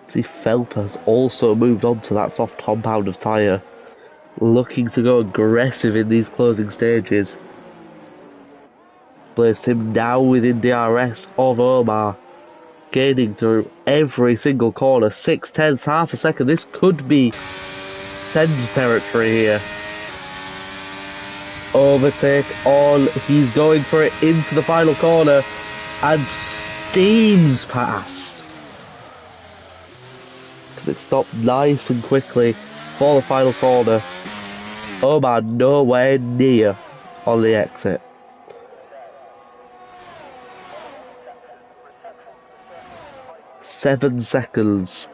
See, Felper's also moved on to that soft compound of tyre, looking to go aggressive in these closing stages. Placed him now within DRS of Omar, gaining through every single corner, 6/10, half a second. This could be Sen's territory here. Overtake on, he's going for it into the final corner and steams past. Because it stopped nice and quickly for the final corner. Omar nowhere near on the exit. "7 seconds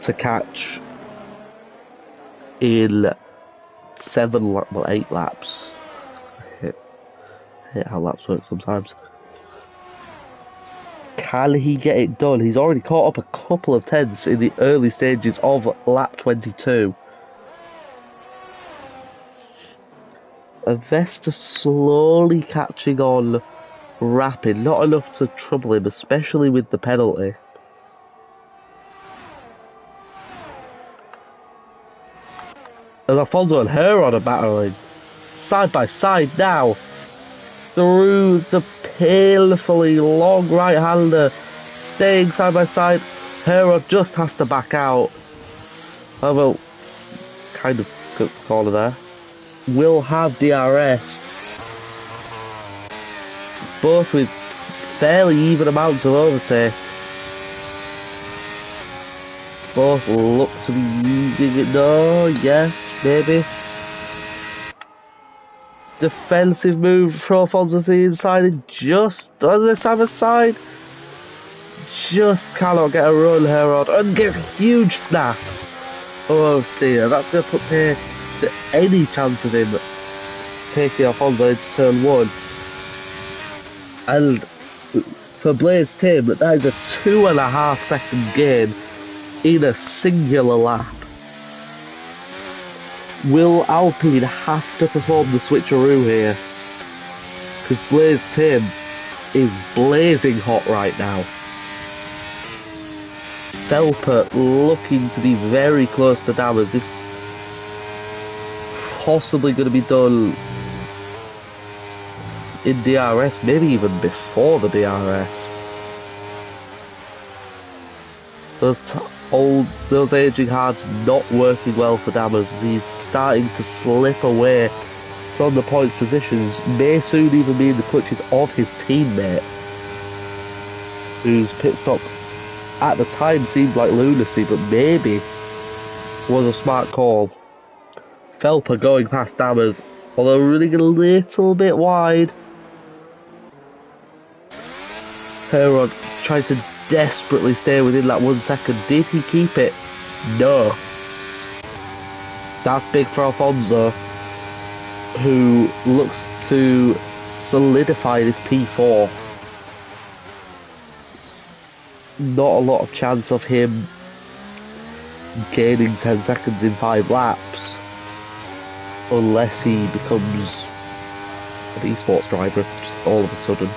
to catch in 8 laps. I hate how laps work sometimes. Can he get it done? He's already caught up a couple of tenths in the early stages of lap 22. Vesta slowly catching on rapid, not enough to trouble him, especially with the penalty. And Alfonso and Herod are battling side by side now through the painfully long right-hander, staying side by side. Herod just has to back out. Although, kind of got the corner there. Will have DRS. Both with fairly even amounts of overtake. Both look to be using it. No, yes, maybe. Defensive move for Alfonso to the inside and just on the other side. Just cannot get a run, Herod, and gets a huge snap. Oh dear, that's going to put pay to any chance of him taking Alfonso into turn 1. And for Blaze Tim, that is a 2.5 second gain in a singular lap. Will Alpine have to perform the switcheroo here? Because Blaze Tim is blazing hot right now. Felper looking to be very close to Dammers. This possibly going to be done in DRS, maybe even before the DRS. Those aging hards not working well for Dammers. He's starting to slip away from the points positions, may soon even be in the clutches of his teammate, whose pit stop at the time seemed like lunacy, but maybe was a smart call. Felper going past Dammers, although running a little bit wide. Herod trying to desperately stay within that 1 second. Did he keep it? No. That's big for Alfonso, who looks to solidify this P4. Not a lot of chance of him gaining 10 seconds in 5 laps, unless he becomes an esports driver just all of a sudden.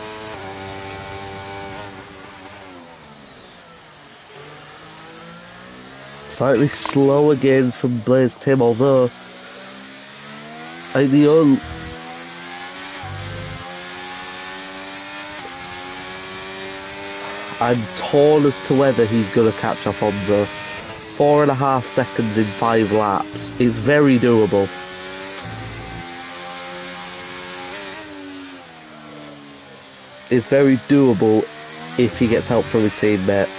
Slightly slower gains from Blaze Tim, although I think the only... I'm torn as to whether he's going to catch Alfonso. 4.5 seconds in 5 laps is very doable. It's very doable if he gets help from his teammate.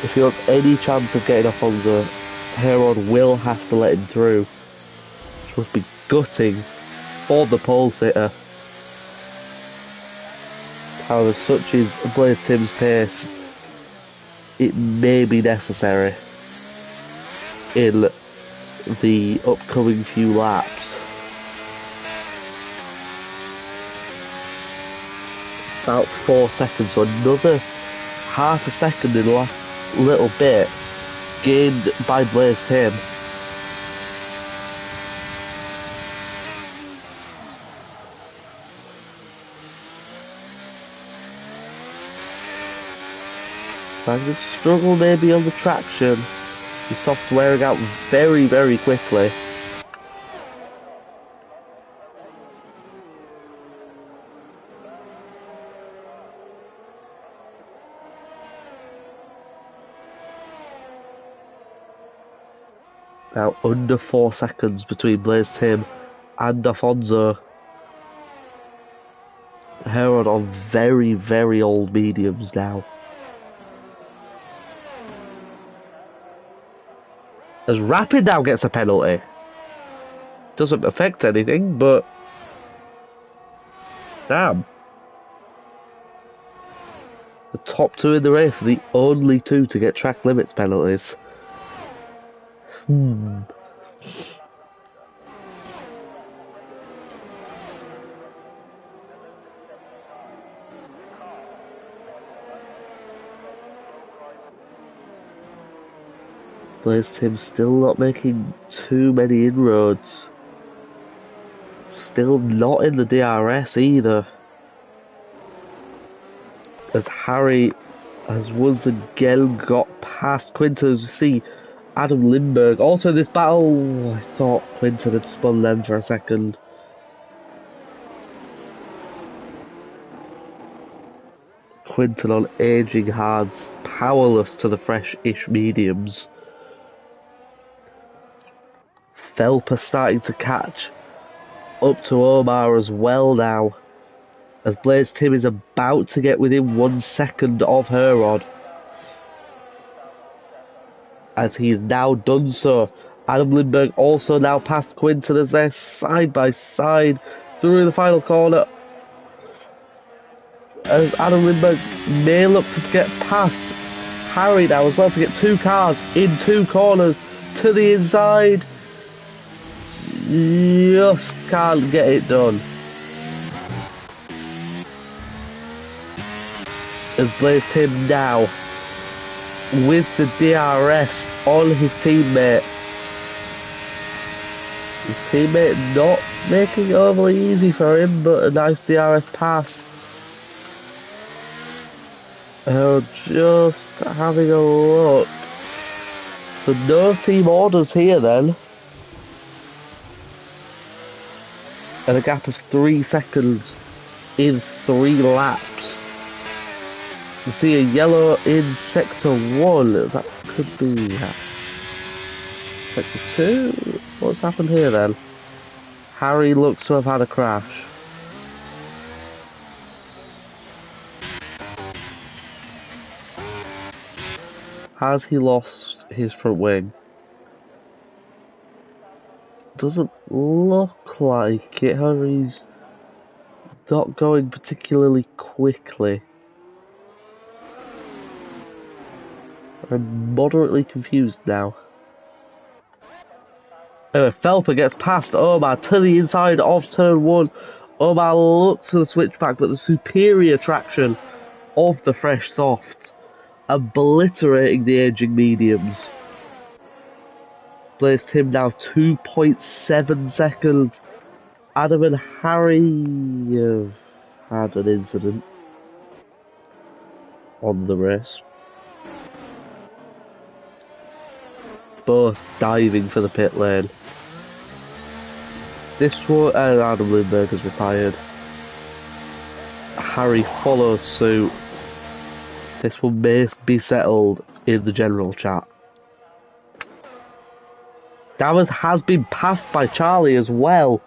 If he wants any chance of getting Alfonso, Herod will have to let him through, which must be gutting for the pole sitter. However, such is Blaze Tim's pace, it may be necessary in the upcoming few laps. About 4 seconds, so another half a second in the last little bit gained by Blaze Tim. Starting to struggle maybe on the traction. His soft's wearing out very, very quickly. Now under 4 seconds between Blaze Tim and Alfonso. Heron on very, very old mediums now. As Rapid now gets a penalty. Doesn't affect anything, but damn. The top two in the race are the only two to get track limits penalties. Blaze Tim still not making too many inroads. Still not in the DRS either. As Harry has once again got past Quinton, as you see Adam Lindbergh. Also in this battle, I thought Quinton had spun them for a second. Quinton on aging hards, powerless to the fresh-ish mediums. Phelper starting to catch up to Omar as well now, as Blaze Tim is about to get within 1 second of Herod, as he is now done so. Adam Lindbergh also now past Quinton as they're side by side through the final corner, as Adam Lindbergh may look to get past Harry now as well, to get 2 cars in 2 corners to the inside. Just can't get it done. As Blaze Tim now with the DRS on his teammate. His teammate not making it overly easy for him, but a nice DRS pass. Just having a look. So no team orders here then. And a gap of 3 seconds in 3 laps. You see a yellow in sector 1. That could be sector 2. What's happened here then? Harry looks to have had a crash. Has he lost his front wing? Doesn't look like it. Harry's not going particularly quickly. I'm moderately confused now. Anyway, Phelper gets past Omar to the inside of turn 1. Omar looks for the switchback, but the superior traction of the fresh softs, obliterating the aging mediums. Blaze Tim now 2.7 seconds. Adam and Harry have had an incident on the race. Both diving for the pit lane. This one, Adam Lindbergh has retired. Harry follows suit. This one may be settled in the general chat. Dammers has been passed by Charlie as well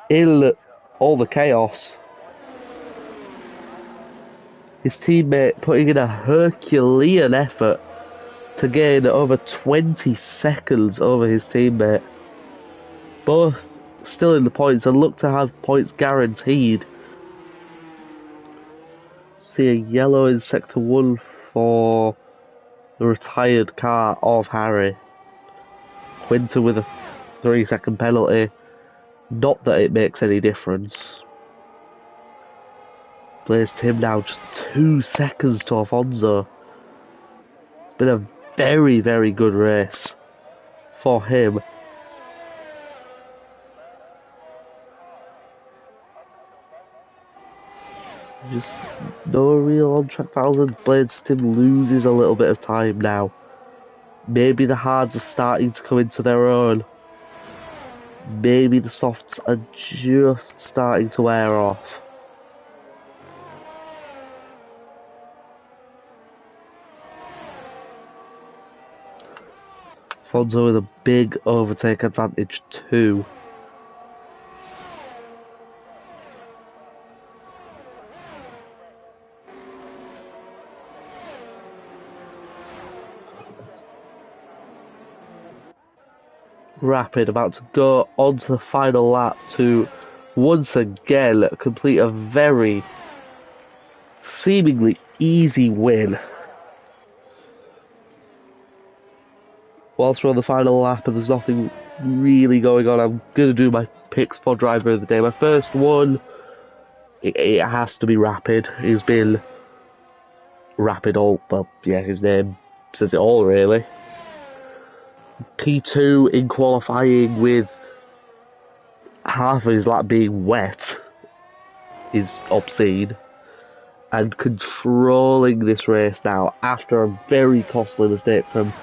in all the chaos. His teammate putting in a Herculean effort to gain over 20 seconds over his teammate. Both still in the points and look to have points guaranteed. See a yellow in sector 1 for the retired car of Harry. Quinton with a 3-second penalty. Not that it makes any difference. Blaze Tim now just 2 seconds to Alfonso. It's been a very, very good race for him. Just no real on-track battles, and Bladeston loses a little bit of time now. Maybe the hards are starting to come into their own. Maybe the softs are just starting to wear off. Fonzo with a big overtake advantage too. Rapid about to go onto the final lap to once again complete a very seemingly easy win. Whilst we're on the final lap and there's nothing really going on, I'm going to do my picks for driver of the day. My first one, it has to be Rapid. He's been Rapid all, well, yeah, his name says it all really. P2 in qualifying with half of his lap being wet is obscene. And controlling this race now after a very costly mistake from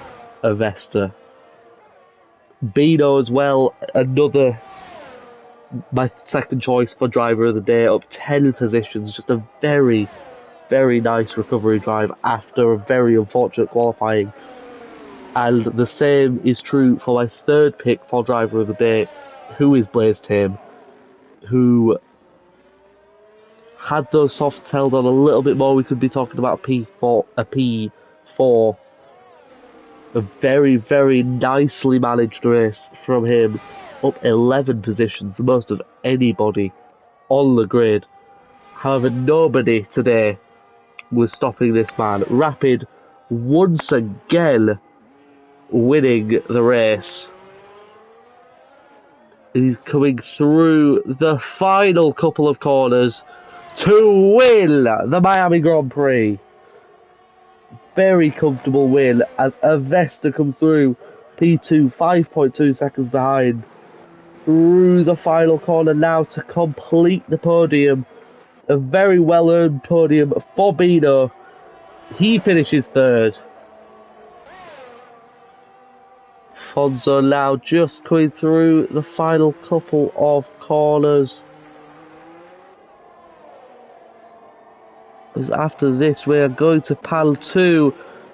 Avesta. Bino as well, another, my second choice for driver of the day, up 10 positions, just a very, very nice recovery drive after a very unfortunate qualifying. And the same is true for my third pick for driver of the day, who is Blaze Tame, who had those softs held on a little bit more, we could be talking about a P4. A very, very nicely managed race from him, up 11 positions, the most of anybody on the grid. However, nobody today was stopping this man. Rapid once again winning the race. He's coming through the final couple of corners to win the Miami Grand Prix. Very comfortable win as Avesta comes through. P2 5.2 seconds behind. Through the final corner now to complete the podium. A very well earned podium for Bino. He finishes third. Fonzo now just coming through the final couple of corners. As after this we are going to panel 2.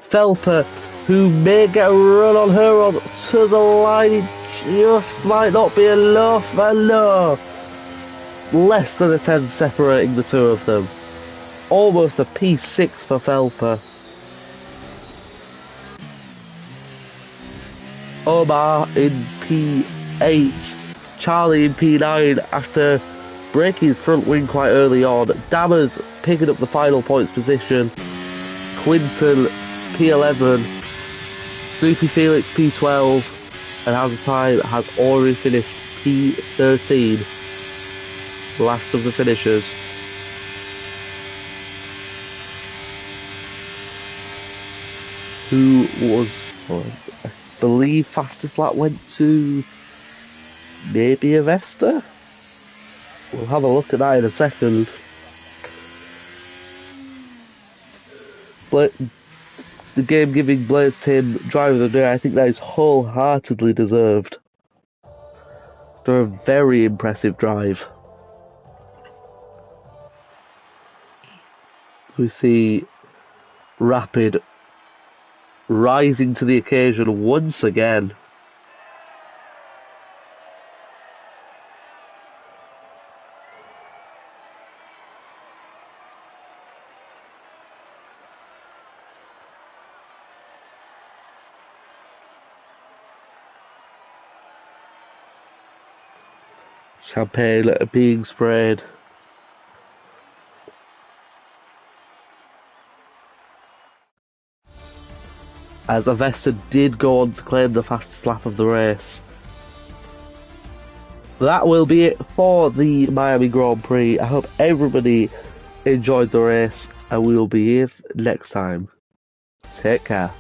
Felper, who may get a run on her on to the line. It just might not be enough. And no, less than a 10 separating the two of them. Almost a P6 for Felper. Omar in P8, Charlie in P9 after breaking his front wing quite early on. Dammers picking up the final points position. Quinton P11, Snoopy Felix P12, and House of Time has already finished P13, last of the finishers. Who was, I believe, fastest lap went to maybe Avesta? We'll have a look at that in a second. But the game giving Blaze Tame driver of the day, I think that is wholeheartedly deserved. They're a very impressive drive. So we see Rapid rising to the occasion once again. Champagne being sprayed. As Avesta did go on to claim the fastest lap of the race. That will be it for the Miami Grand Prix. I hope everybody enjoyed the race, and we will be here next time. Take care.